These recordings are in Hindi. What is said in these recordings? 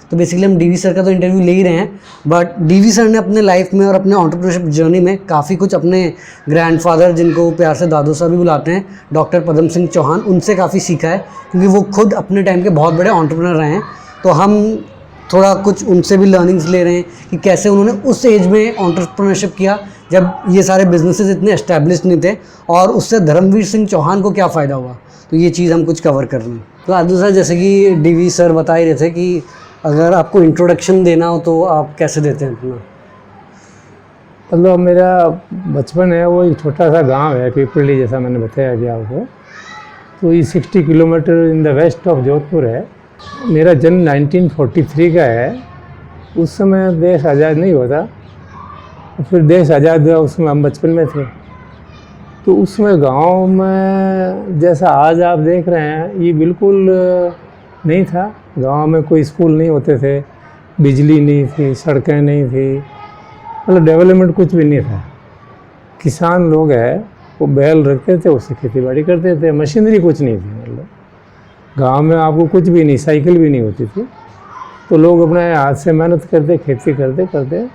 तो बेसिकली हम डीवी सर का तो इंटरव्यू ले ही रहे हैं, बट डीवी सर ने अपने लाइफ में और अपने एंटरप्रेन्योरशिप जर्नी में काफ़ी कुछ अपने ग्रैंडफादर, जिनको प्यार से दादू साहब भी बुलाते हैं, डॉक्टर पदम सिंह चौहान, उनसे काफ़ी सीखा है, क्योंकि वो खुद अपने टाइम के बहुत बड़े एंटरप्रेन्योर रहे हैं। तो हम थोड़ा कुछ उनसे भी लर्निंग्स ले रहे हैं कि कैसे उन्होंने उस एज में एंटरप्रेन्योरशिप किया जब ये सारे बिजनेसेस इतने एस्टैब्लिश नहीं थे, और उससे धर्मवीर सिंह चौहान को क्या फ़ायदा हुआ। तो ये चीज़ हम कुछ कवर कर रहे हैं। तो दादू सर, जैसे कि डीवी सर बता ही रहे थे कि अगर आपको इंट्रोडक्शन देना हो तो आप कैसे देते हैं अपना? मतलब मेरा बचपन है वो एक छोटा सा गांव है पीपली, जैसा मैंने बताया अभी आपको। तो ये 60 kilometre in the west of Jodhpur है। मेरा जन्म 1943 का है। उस समय देश आज़ाद नहीं हुआ था, फिर देश आज़ाद हुआ, उसमें हम बचपन में थे। तो उस समय गाँव में जैसा आज आप देख रहे हैं ये बिल्कुल नहीं था। गांव में कोई स्कूल नहीं होते थे, बिजली नहीं थी, सड़कें नहीं थी, मतलब डेवलपमेंट कुछ भी नहीं था। किसान लोग हैं वो बैल रखते थे, उससे खेती बाड़ी करते थे, मशीनरी कुछ नहीं थी। मतलब गांव में आपको कुछ भी नहीं, साइकिल भी नहीं होती थी। तो लोग अपने हाथ से मेहनत करते, खेती करते।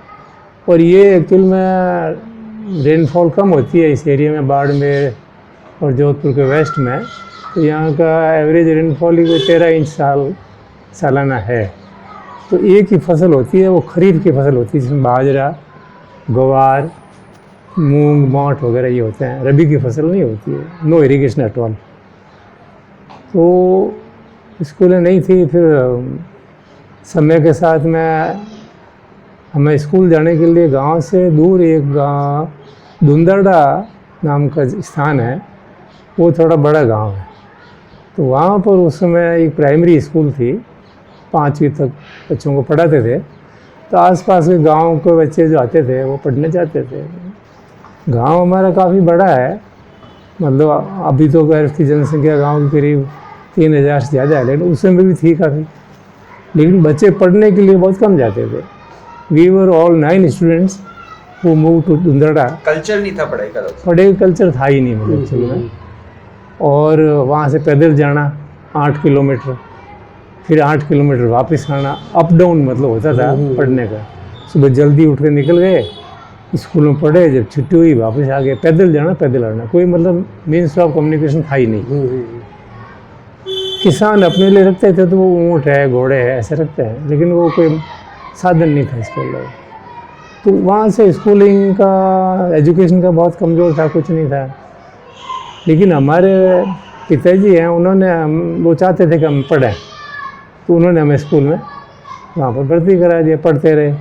और ये एक्चुअल में रेनफॉल कम होती है इस एरिया में, बाड़मेर और जोधपुर के वेस्ट में। तो यहाँ का एवरेज रेनफॉल ही 13 इंच सालाना है। तो एक ही फसल होती है, वो खरीफ की फसल होती है, जिसमें बाजरा, ग्वार, मूंग, मोठ वगैरह ये होते हैं। रबी की फसल नहीं होती है, नो इरिगेशन एट ऑल। तो स्कूलें नहीं थी। फिर समय के साथ में हमें स्कूल जाने के लिए गांव से दूर एक गाँव धुंदरडा नाम का स्थान है, वो थोड़ा बड़ा गांव है। तो वहाँ पर उस समय एक प्राइमरी स्कूल थी, 5वीं तक बच्चों को पढ़ाते थे। तो आसपास के गांव के बच्चे जो आते थे वो पढ़ने जाते थे। गांव हमारा काफ़ी बड़ा है, मतलब अभी तो इसकी जनसंख्या गांव की करीब 3000 से ज़्यादा है, लेकिन उस समय भी थी काफ़ी। लेकिन बच्चे पढ़ने के लिए बहुत कम जाते थे। We were all 9 students who move to धुंदरडा। कल्चर नहीं था पढ़ाई का? पढ़ाई कल्चर था ही नहीं मतलब एक्चुअली में। और वहाँ से पैदल जाना 8 किलोमीटर, फिर 8 किलोमीटर वापस आना, अप डाउन मतलब होता था पढ़ने का। सुबह जल्दी उठ के निकल गए, स्कूल में पढ़े, जब छुट्टी हुई वापस आ गए। पैदल जाना, पैदल आना, कोई मतलब मीन्स ऑफ कम्युनिकेशन था ही नहीं। किसान अपने लिए रखते थे तो वो ऊँट है, घोड़े है, ऐसे रखते हैं, लेकिन वो कोई साधन नहीं था इसके लिए। तो वहाँ से स्कूलिंग का, एजुकेशन का बहुत कमज़ोर था, कुछ नहीं था। लेकिन हमारे पिताजी हैं, उन्होंने वो चाहते थे कि हम पढ़ें, तो उन्होंने हमें स्कूल में वहाँ पर भर्ती करा दिया, पढ़ते रहे।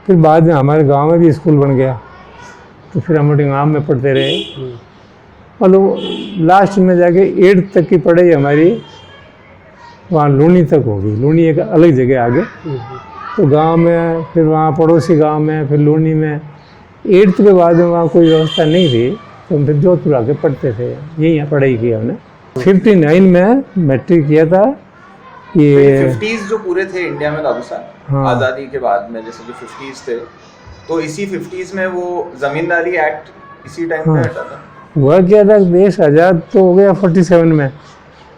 फिर बाद में हमारे गांव में भी स्कूल बन गया, तो फिर हम गाँव में पढ़ते रहे। मतलब लास्ट में जाके 8th तक की पढ़ाई हमारी वहाँ लूनी तक होगी। लूनी एक अलग जगह आगे, तो गांव में, फिर वहाँ पड़ोसी गांव में, फिर लूनी में। 8th के बाद में वहाँ कोई व्यवस्था नहीं थी, तो हम फिर जोधपुर आके पढ़ते थे। यहीं पढ़ाई की हमने। 59 में मैट्रिक किया था। ये 50s जो पूरे थे इंडिया में दादू साहब, हाँ। आज़ादी के बाद में जैसे जो 50s थे, तो इसी 50s में वो जमींदारी एक्ट इसी टाइम पे हटा था। हुआ क्या था, देश आज़ाद तो हो गया 47 में,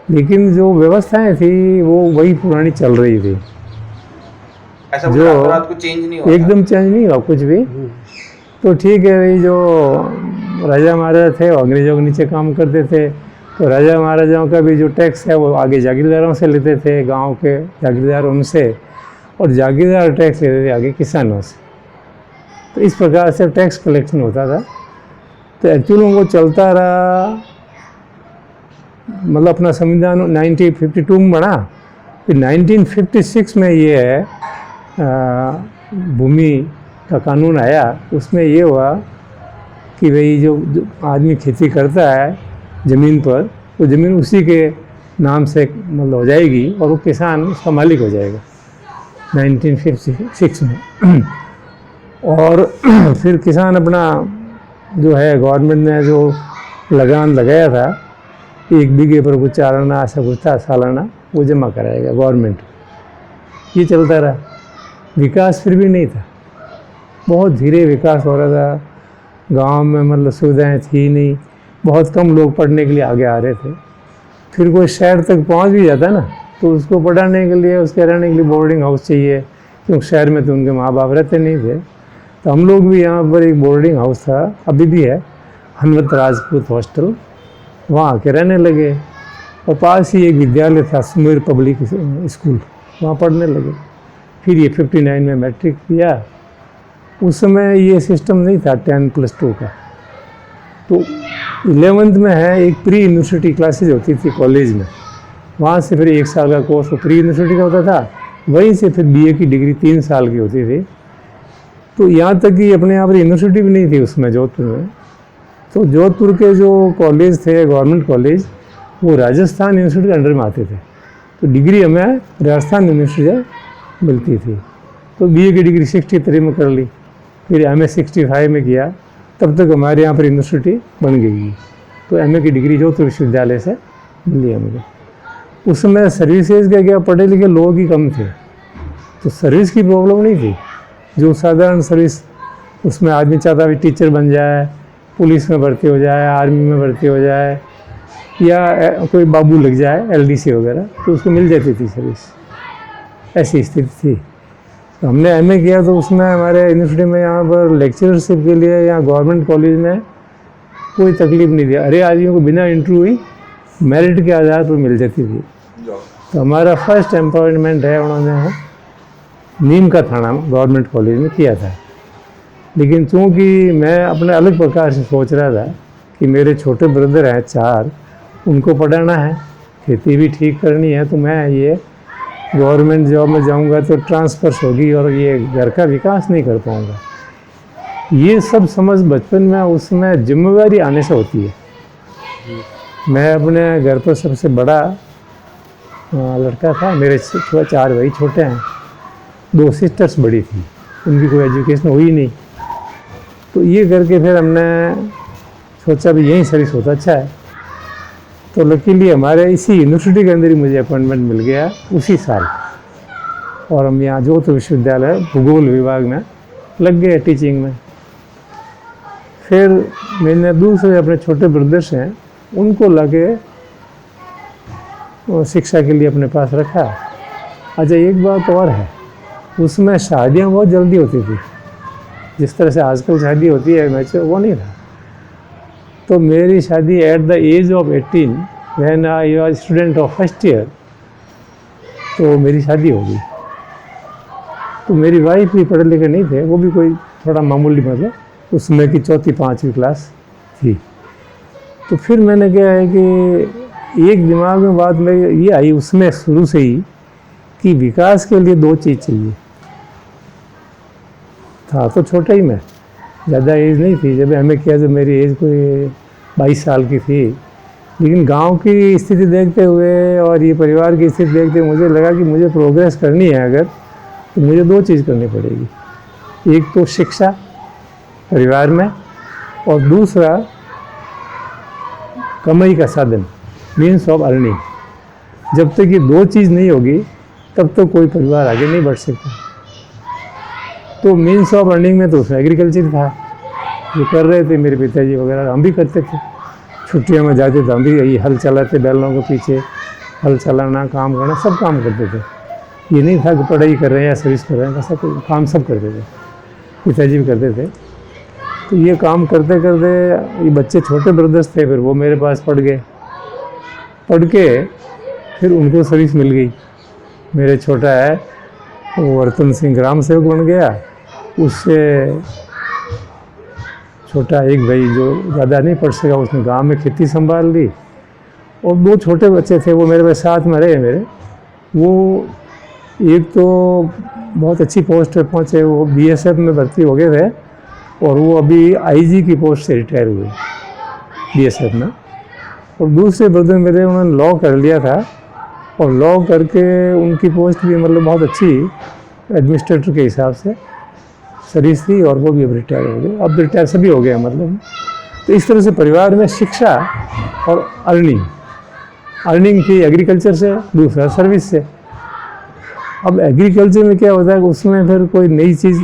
लेकिन जो व्यवस्थाएं थी वो वही पुरानी चल रही थी। ऐसा जो रात को चेंज नहीं हुआ? एकदम चेंज नहीं हुआ कुछ भी। तो ठीक है भाई, जो राजा महाराजा थे वो अंग्रेजों के नीचे काम करते थे, तो राजा महाराजाओं का भी जो टैक्स है वो आगे जागीरदारों से लेते थे, गांव के जागीरदार उनसे, और जागीरदार टैक्स लेते थे आगे किसानों से। तो इस प्रकार से टैक्स कलेक्शन होता था। तो एक्चुअली वो चलता रहा, मतलब अपना संविधान 1952 में बना। फिर 1956 में ये है भूमि का कानून आया। उसमें ये हुआ कि भाई जो आदमी खेती करता है ज़मीन पर, वो ज़मीन उसी के नाम से मतलब हो जाएगी, और वो किसान उसका मालिक हो जाएगा 1956 में। और फिर किसान अपना जो है, गवर्नमेंट ने जो लगान लगाया था 1 बीघे पर कुछ 4 आना ऐसा कुछ था सालाना, वो जमा कराएगा गवर्नमेंट। ये चलता रहा। विकास फिर भी नहीं था, बहुत धीरे विकास हो रहा था। गांव में मतलब सुविधाएं थी नहीं, बहुत कम लोग पढ़ने के लिए आगे आ रहे थे। फिर कोई शहर तक पहुंच भी जाता ना, तो उसको पढ़ाने के लिए, उसके रहने के लिए बोर्डिंग हाउस चाहिए, क्योंकि शहर में तो उनके माँ बाप रहते नहीं थे। तो हम लोग भी यहाँ पर एक बोर्डिंग हाउस था, अभी भी है, हनवत राजपूत हॉस्टल, वहाँ आके रहने लगे। और पास ही एक विद्यालय था, सुमेर पब्लिक स्कूल, वहाँ पढ़ने लगे। फिर ये 59 में मैट्रिक किया। उस समय ये सिस्टम नहीं था 10+2 का, तो 11th में है एक प्री यूनिवर्सिटी क्लासेज होती थी कॉलेज में, वहाँ से फिर 1 साल का कोर्स प्री यूनिवर्सिटी का होता था, वहीं से फिर बीए की डिग्री 3 साल की होती थी। तो यहाँ तक कि अपने यहाँ पर यूनिवर्सिटी भी नहीं थी उसमें, जोधपुर में। तो जोधपुर के जो कॉलेज थे, गवर्नमेंट कॉलेज, वो राजस्थान यूनिवर्सिटी के अंडर में आते थे, तो डिग्री हमें राजस्थान यूनिवर्सिटी से मिलती थी। तो बीए की डिग्री 63 में कर ली, फिर एमए 65 में किया, तब तक हमारे यहाँ पर यूनिवर्सिटी बन गई। तो एमए की डिग्री जोधपुर विश्वविद्यालय से मिली हमें। उस समय सर्विसेज के क्या, पढ़े लिखे लोग ही कम थे, तो सर्विस की प्रॉब्लम नहीं थी। जो साधारण सर्विस, उसमें आदमी चाहता भी टीचर बन जाए, पुलिस में भर्ती हो जाए, आर्मी में भर्ती हो जाए, या कोई बाबू लग जाए एलडीसी वगैरह, तो उसको मिल जाती थी सर्विस, ऐसी स्थिति थी। तो हमने एमए किया, तो उसमें हमारे यूनिवर्सिटी में यहाँ पर लेक्चरशिप के लिए या गवर्नमेंट कॉलेज में कोई तकलीफ नहीं थी। अरे आदमियों को बिना इंटरव्यू ही मेरिट के आधार पर मिल जाती थी। तो हमारा फर्स्ट एम्प्लॉयमेंट है, उन्होंने नीम का थाना गवर्नमेंट कॉलेज में किया था। लेकिन चूँकि मैं अपने अलग प्रकार से सोच रहा था कि मेरे छोटे ब्रदर हैं 4, उनको पढ़ाना है, खेती भी ठीक करनी है, तो मैं ये गवर्नमेंट जॉब में जाऊंगा तो ट्रांसफर्स होगी और ये घर का विकास नहीं कर पाऊंगा। ये सब समझ बचपन में, उसमें जिम्मेवारी आने से होती है। मैं अपने घर पर सबसे बड़ा लड़का था, मेरे 4 भाई छोटे हैं, 2 सिस्टर्स बड़ी थी, उनकी कोई एजुकेशन हुई नहीं। तो ये करके फिर हमने सोचा भी यहीं सर्विस होता अच्छा है। तो लकीली हमारे इसी यूनिवर्सिटी के अंदर ही मुझे अपॉइंटमेंट मिल गया उसी साल, और हम यहाँ जोधपुर विश्वविद्यालय भूगोल विभाग में लग गए टीचिंग में। फिर मैंने दूसरे अपने छोटे ब्रदर्स हैं, उनको लगे शिक्षा के लिए अपने पास रखा। अच्छा, एक बात और है, उसमें शादियाँ बहुत जल्दी होती थी, जिस तरह से आजकल शादी होती है मैच, वो नहीं था। तो मेरी शादी at the age of 18 when I was student of first year, तो मेरी शादी हो गई। तो मेरी वाइफ भी पढ़े लिखे नहीं थे, वो भी कोई थोड़ा मामूली, मतलब उसमें की 4वीं 5वीं क्लास थी। तो फिर मैंने क्या है कि एक दिमाग में बात में ये आई उसमें शुरू से ही कि विकास के लिए 2 चीज़ चाहिए। था तो छोटा ही मैं, ज़्यादा एज नहीं थी जब हमें किया, जब मेरी एज कोई 22 साल की थी। लेकिन गांव की स्थिति देखते हुए और ये परिवार की स्थिति देखते हुए मुझे लगा कि मुझे प्रोग्रेस करनी है अगर, तो मुझे 2 चीज़ करनी पड़ेगी। एक तो शिक्षा परिवार में, और दूसरा कमाई का साधन, मीन्स ऑफ अर्निंग। जब तक ये 2 चीज़ नहीं होगी तब तक कोई परिवार आगे नहीं बढ़ सकता। तो मीन्स ऑफ अर्निंग में तो उसमें एग्रीकल्चर था, जो कर रहे थे मेरे पिताजी वगैरह, हम भी करते थे। छुट्टियों में जाते थे हम भी, यही हल चलाते, बैलों के पीछे हल चलाना, काम करना, सब काम करते थे। ये नहीं था कि पढ़ाई कर रहे हैं या सर्विस कर रहे हैं, सब काम सब करते थे, पिताजी भी करते थे। तो ये काम करते करते, ये बच्चे छोटे ब्रदर्स थे, फिर वो मेरे पास पढ़ गए। पढ़ के फिर उनको सर्विस मिल गई। मेरे छोटा है वो रतन सिंह ग्राम सेवक बन गया, उससे छोटा एक भाई जो ज़्यादा नहीं पढ़ सका, उसने गांव में खेती संभाल ली। और 2 छोटे बच्चे थे वो मेरे पास साथ में रहे मेरे। वो एक तो बहुत अच्छी पोस्ट पर पहुँचे, वो बीएसएफ में भर्ती हो गए थे, और वो अभी आईजी की पोस्ट से रिटायर हुए बीएसएफ में। और दूसरे ब्रदर मेरे, उन्होंने लॉ कर लिया था, और लॉ करके उनकी पोस्ट भी मतलब बहुत अच्छी एडमिनिस्ट्रेटर के हिसाब से सर्विस थी, और वो भी अब रिटायर हो गए। अब रिटायर सभी हो गए मतलब। तो इस तरह से परिवार में शिक्षा और अर्निंग थी एग्रीकल्चर से, दूसरा सर्विस से। अब एग्रीकल्चर में क्या होता है, उसमें फिर कोई नई चीज़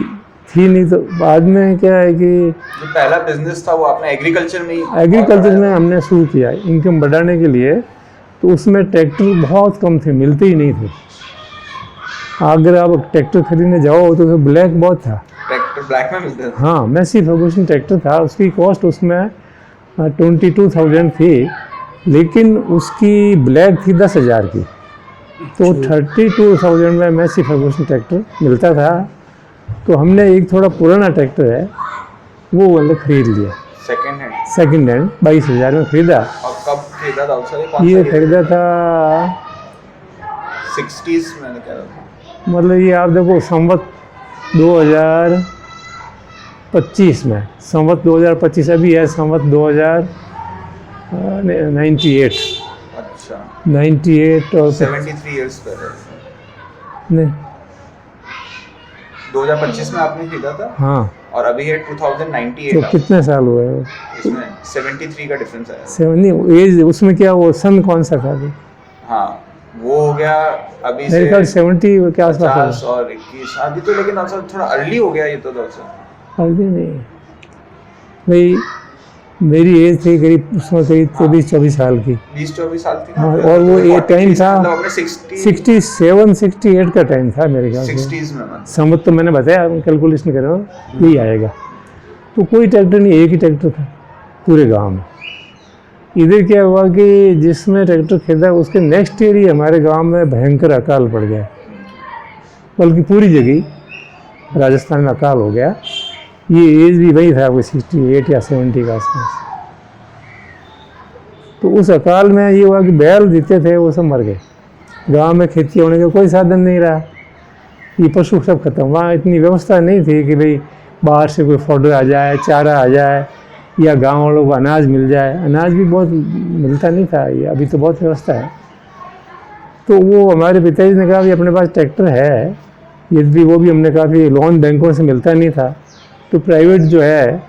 थी नहीं, तो बाद में क्या है कि जो पहला बिजनेस था वो आपने एग्रीकल्चर में ही, एग्रीकल्चर में हमने शुरू किया इनकम बढ़ाने के लिए। तो उसमें ट्रैक्टर बहुत कम थे, मिलते ही नहीं थे। अगर आप ट्रैक्टर खरीदने जाओ तो ब्लैक बहुत था। ट्रैक्टर ब्लैक में मिलते थे? हाँ, मैसी फर्गूसन ट्रैक्टर था, उसकी कॉस्ट उसमें 22,000 थी, लेकिन उसकी ब्लैक थी 10,000 की। तो 32,000 में मैसी फर्गूसन ट्रैक्टर मिलता था। तो हमने एक थोड़ा पुराना ट्रैक्टर है वो वाला खरीद लिया, सेकंड हैंड 22,000 में खरीदा। और कब खरीदा था उसका? ये खरीदा था 60s में क्या था? मतलब ये आप देखो संवत 2025 में, संवत 2025 अभी है, संवत 2098। अच्छा, 98 और 73 इयर्स पहले। नहीं, 2025 में आपने खरीदा था? हाँ। और अभी है 2098। तो कितने साल हुए? इसमें 73 का डिफरेंस है। 70 एज उसमें क्या, वो सन कौन सा था? हाँ, वो हो गया अभी मेरे ख्याल 70 के आसपास 50 और 21 अभी तो, लेकिन also थोड़ा अर्ली हो गया ये तो दोस्तों। अभी नहीं भाई, मेरी एज थी करीब उसमें करीब 23-24 साल की। 20-24 साल थी। हाँ, और वो ये टाइम था मतलब अपने 67-68 का टाइम था मेरे ख्याल से। 60s में मतलब। संवत तो मैंने बताया, कैलकुलेशन कर रहा हूँ, यही आएगा। तो कोई ट्रैक्टर नहीं, एक ही ट्रैक्टर था पूरे गांव में। इधर क्या हुआ कि जिसमें ट्रैक्टर खरीदा उसके नेक्स्ट ईयर ही हमारे गांव में भयंकर अकाल पड़ गया, बल्कि पूरी जगह राजस्थान में अकाल हो गया। ये एज भी वही था, कोई 68 या 70 का आसपास। तो उस अकाल में ये हुआ कि बैल जीते थे वो सब मर गए, गांव में खेती होने का कोई साधन नहीं रहा, ये पशु सब खत्म। वहाँ इतनी व्यवस्था नहीं थी कि भाई बाहर से कोई फॉडर आ जाए, चारा आ जाए, या गांव वालों को अनाज मिल जाए। अनाज भी बहुत मिलता नहीं था, ये अभी तो बहुत व्यवस्था है। तो वो हमारे पिताजी ने कहा कि अपने पास ट्रैक्टर है, यदि वो भी हमने कहा कि लोन बैंकों से मिलता नहीं था, तो प्राइवेट जो है,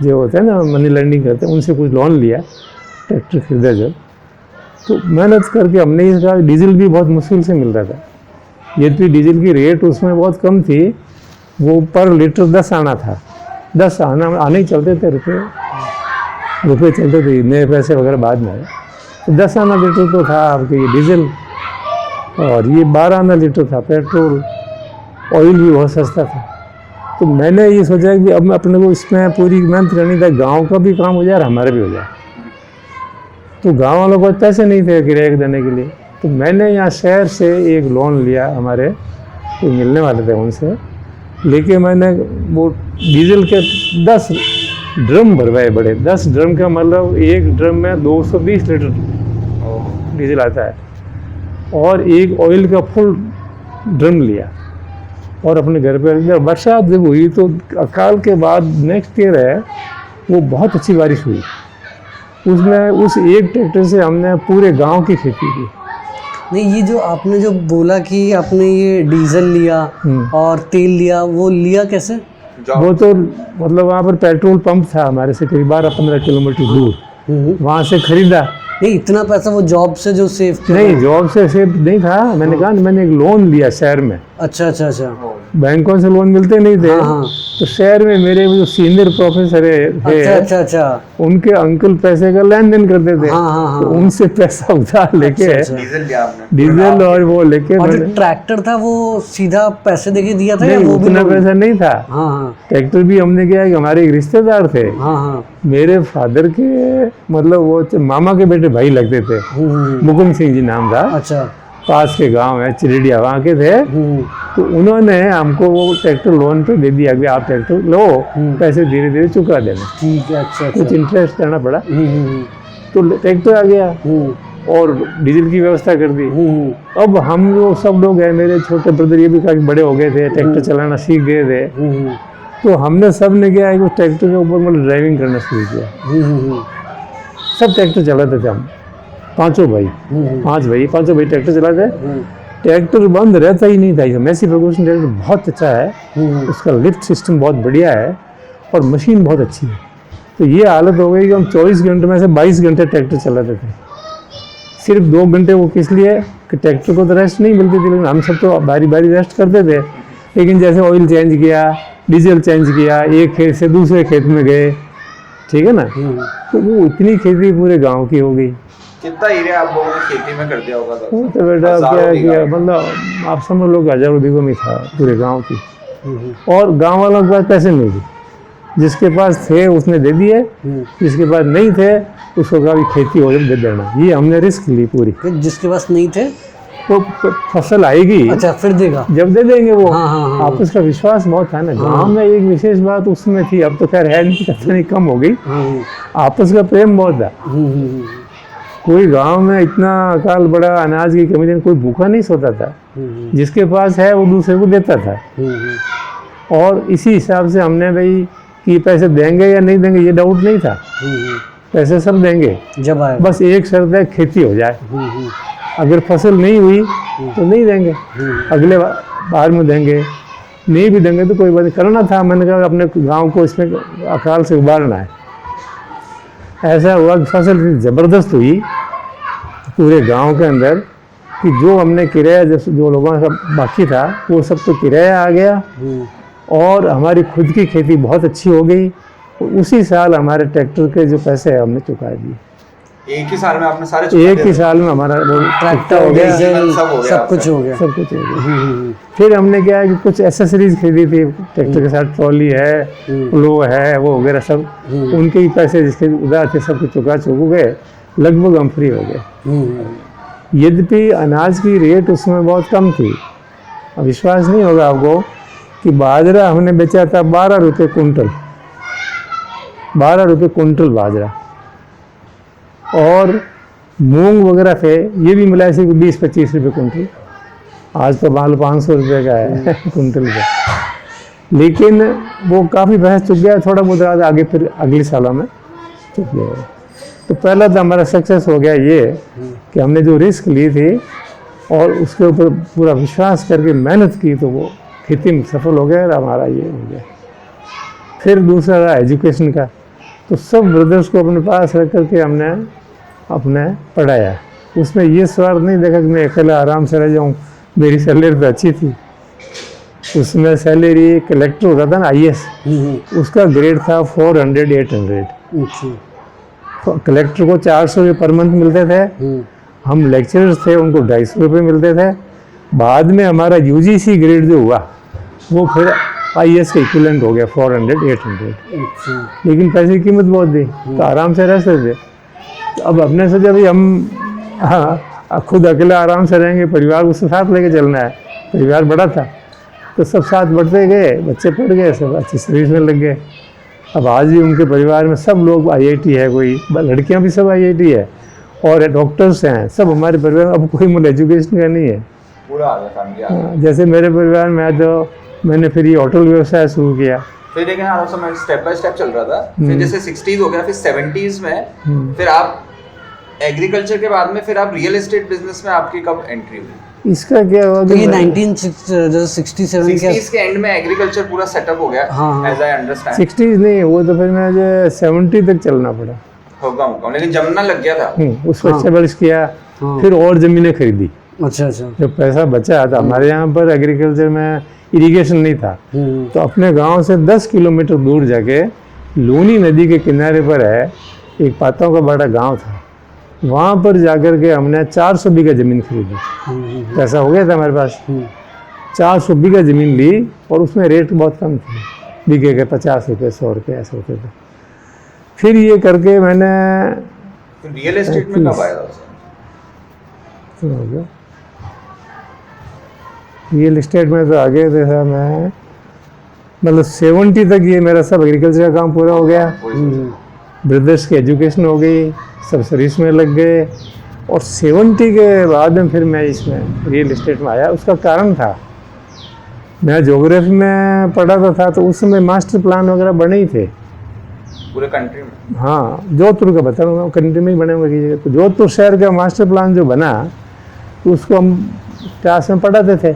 जो होता है ना मनी लैंडिंग करते हैं, उनसे कुछ लोन लिया, ट्रैक्टर खरीदा जब। तो मेहनत करके हमने ये कहा, डीजल भी बहुत मुश्किल से मिल रहा था, यदि डीजल की रेट उसमें बहुत कम थी, वो पर लीटर 10 आना था। 10 आने ही चलते थे, रुपये चलते थे, नए पैसे वगैरह बाद में आए। तो 10 आना लीटर तो था आपके ये डीजल, और ये 12 आना लीटर था पेट्रोल। ऑयल भी बहुत सस्ता था। तो मैंने ये सोचा कि अब अपने को इसमें पूरी मेहनत करनी था, गांव का भी काम हो जाए और हमारा भी हो जाए। तो गांव वालों को पैसे नहीं थे किराए देने के लिए, तो मैंने यहाँ शहर से एक लोन लिया, हमारे कोई मिलने वाले थे उनसे लेके मैंने वो डीजल के 10 ड्रम भरवाए, बड़े 10 ड्रम का मतलब एक ड्रम में 220 लीटर डीजल आता है, और एक ऑयल का फुल ड्रम लिया और अपने घर पे रख दिया। बरसात जब हुई तो अकाल के बाद नेक्स्ट ईयर है वो बहुत अच्छी बारिश हुई, उसमें उस एक ट्रैक्टर से हमने पूरे गांव की खेती की। नहीं, ये जो आपने जो बोला कि आपने ये डीजल लिया और तेल लिया, वो लिया कैसे? वो तो मतलब वहाँ पर पेट्रोल पंप था हमारे से करीब 12-15 किलोमीटर दूर, वहाँ से खरीदा। नहीं, इतना पैसा वो जॉब से जो सेव किया? नहीं, जॉब से सेव नहीं था, मैंने कहा मैंने एक लोन लिया शहर में। अच्छा अच्छा अच्छा। बैंकों से लोन मिलते नहीं थे। हाँ। तो शहर में मेरे जो सीनियर प्रोफेसर है, अच्छा अच्छा अच्छा, उनके अंकल पैसे का लेन देन करते थे। हाँ हाँ हाँ। तो उनसे पैसा उधार लेके अच्छा। डीजल लिया आपने? डीजल और वो लेके। और जो ट्रैक्टर था वो सीधा पैसे देके दिया था? नहीं, या वो भी उतना पैसा नहीं था। हाँ हाँ ट्रैक्टर भी हमने किया कि हमारे एक रिश्तेदार थे, हाँ हाँ, मेरे फादर के मतलब वो मामा के बेटे भाई लगते थे, मुकुंद सिंह जी नाम था। अच्छा। पास के गांव है चिरडिया, वहाँ के थे। तो उन्होंने हमको वो ट्रैक्टर लोन पे दे दिया कि आप ट्रैक्टर लो, पैसे धीरे धीरे चुका देना। ठीक है। अच्छा, कुछ इंटरेस्ट करना पड़ा। तो ट्रैक्टर आ गया और डीजल की व्यवस्था कर दी। अब हम जो सब लोग हैं, मेरे छोटे ब्रदर ये भी काफी बड़े हो गए थे, ट्रैक्टर चलाना सीख गए थे। तो हमने सब ने क्या है कि ट्रैक्टर के ऊपर मतलब ड्राइविंग करना शुरू किया। सब ट्रैक्टर चलाते थे हम, पांचों भाई ट्रैक्टर चलाते। ट्रैक्टर बंद रहता ही नहीं था। मैसी फर्गूसन ट्रैक्टर बहुत अच्छा है, उसका लिफ्ट सिस्टम बहुत बढ़िया है और मशीन बहुत अच्छी है। तो ये हालत हो गई कि हम 24 घंटे में से 22 घंटे ट्रैक्टर चलाते थे। सिर्फ 2 घंटे वो किस लिए कि ट्रैक्टर को तो रेस्ट नहीं मिलती थी, लेकिन हम सब तो बारी बारी रेस्ट करते थे। लेकिन जैसे ऑयल चेंज किया, डीजल चेंज किया, एक खेत से दूसरे खेत में गए, ठीक है ना। तो वो इतनी खेती पूरे गांव की हो गई। कितना एरिया आप लोगों ने खेती में कर दिया होगा वो तो बेटा अब क्या किया, मतलब आप समझ लो कि हजारों बीघों में था पूरे गांव की। और गांव वालों के पास पैसे नहीं थे, जिसके पास थे उसने दे दिए, जिसके पास नहीं थे उसको कहा भी खेती हो जाए दे देना। ये हमने रिस्क ली पूरी। फिर जिसके पास नहीं थे वो फसल आएगी, अच्छा फिर देगा। जब दे देंगे वो। हाँ, हाँ, हाँ। आपस का विश्वास बहुत था ना गांव में। एक विशेष बात उसमें थी, अब तो खैर है नहीं, पता नहीं कम हो गई। आपस का प्रेम बहुत था। कोई गांव में इतना अकाल बड़ा अनाज की कमी नहीं, कोई भूखा नहीं सोता था। जिसके पास है वो दूसरे को देता था। और इसी हिसाब से हमने भाई कि पैसे देंगे या नहीं देंगे ये डाउट नहीं था, पैसे सब देंगे जब आए। बस एक शर्त है खेती हो जाए। अगर फसल नहीं हुई तो नहीं देंगे, अगले बार में देंगे, नहीं भी देंगे तो कोई बात नहीं। करना था, मैंने कहा अपने गांव को इसमें अकाल से उबारना है। ऐसा हुआ कि फसल इतनी ज़बरदस्त हुई पूरे गांव के अंदर कि जो हमने किराया जो लोगों का बाकी था वो सब तो किराया आ गया, और हमारी खुद की खेती बहुत अच्छी हो गई। उसी साल हमारे ट्रैक्टर के जो पैसे हैं हमने चुका दिए। एक ही साल में आपने सारे एक ही साल में हमारा ट्रैक्टर हो गया, सब सब कुछ हो गया। सब कुछ हो गया। फिर हमने क्या है कि कुछ एसेसरीज खरीदी थी ट्रैक्टर के साथ, ट्रॉली है, प्लो है, वो वगैरह सब, उनके ही पैसे जिसके उधार थे सब कुछ चुका गए, लगभग हम फ्री हो गए। यद्यपि अनाज की रेट उसमें बहुत कम थी। अब विश्वास नहीं होगा आपको कि बाजरा हमने बेचा था 12 रुपये कुंटल, 12 रुपये कुंटल बाजरा, और मूंग वगैरह थे ये भी मिला सी 20-25 रुपये कुंटल। आज तो मान लो 500 रुपये का है कुंटल का। लेकिन वो काफ़ी बहस चुक गया, थोड़ा बहुत रहा आगे, फिर अगले सालों में चुक गया। तो पहला तो हमारा सक्सेस हो गया ये कि हमने जो रिस्क ली थी और उसके ऊपर पूरा विश्वास करके मेहनत की तो वो खेती में सफल हो गया और हमारा ये हो गया। फिर दूसरा रहा एजुकेशन का। तो सब ब्रदर्स को अपने पास रख करके हमने अपने पढ़ाया। उसमें ये स्वार्थ नहीं देखा कि मैं अकेला आराम से रह जाऊँ, मेरी सैलरी तो अच्छी थी। उसमें सैलरी कलेक्टर होता था ना IAS, उसका ग्रेड था 400-800। कलेक्टर को 400 रुपये पर मंथ मिलते थे, हम लेक्चरर्स थे उनको 250 रुपये मिलते थे। बाद में हमारा UGC ग्रेड जो हुआ वो फिर IAS के इक्विवेलेंट हो गया 400-800। लेकिन पैसे की कीमत बहुत थी तो आराम से रह सकते थे। तो अब अपने सोचा भाई हम खुद अकेले आराम से रहेंगे, परिवार को साथ लेके चलना है। परिवार बड़ा था तो सब साथ बढ़ते गए, बच्चे पढ़ गए, सब अच्छी सर्विस में लग गए। अब आज भी उनके परिवार में सब लोग IIT है, कोई लड़कियां भी सब IIT है, और डॉक्टर्स हैं सब हमारे परिवार में। अब कोई मतलब एजुकेशन का नहीं है, पूरा आ गया फैमिली। जैसे मेरे परिवार में है तो मैंने फिर ये होटल व्यवसाय शुरू किया। फिर लेकिन आप समय स्टेप बाय स्टेप चल रहा था। फिर जैसे 60s हो गया, फिर 70s में फिर आप एग्रीकल्चर के बाद में फिर आप रियल एस्टेट बिजनेस में आपकी कब एंट्री हुई? इसका क्या हुआ तो ये 1967 के एंड में एग्रीकल्चर पूरा सेटअप हो गया, एज आई अंडरस्टैंड। 60s नहीं, वो तो फिर मुझे 70 तक चलना पड़ा। होगा लेकिन जमना लग गया था। उसको एस्टेब्लिश किया, फिर और ज़मीनें खरीदी। अच्छा। जब पैसा बचा था, हमारे यहाँ पर एग्रीकल्चर में इरिगेशन नहीं था, तो अपने गांव से 10 किलोमीटर दूर जाके लूनी नदी के किनारे पर है एक पाताओं का बड़ा गांव था, वहाँ पर जाकर के हमने 400 बीघा ज़मीन खरीदी। पैसा हो गया था हमारे पास, 400 बीघा ज़मीन ली, और उसमें रेट बहुत कम थे, बीघे के 50 रुपये 100 रुपये ऐसे होते थे। फिर ये करके मैंने रियल एस्टेट में कब आया था? हो गया रियल इस्टेट में तो आगे देखा मैं, मतलब 70 तक ये मेरा सब एग्रीकल्चर का काम पूरा हो गया। ब्रदर्स की एजुकेशन हो गई, सब सर्विस में लग गए, और 70 के बाद में फिर मैं इसमें रियल इस्टेट में आया। उसका कारण था, मैं ज्योग्राफी में पढ़ा था तो उस समय मास्टर प्लान वगैरह बने ही थे पूरे कंट्री में। हाँ, जोधपुर का बता रहा हूँ, कंट्री में ही बने हुए की जगह। तो जोधपुर शहर का मास्टर प्लान जो बना तो उसको हम क्लास में पढ़ाते थे।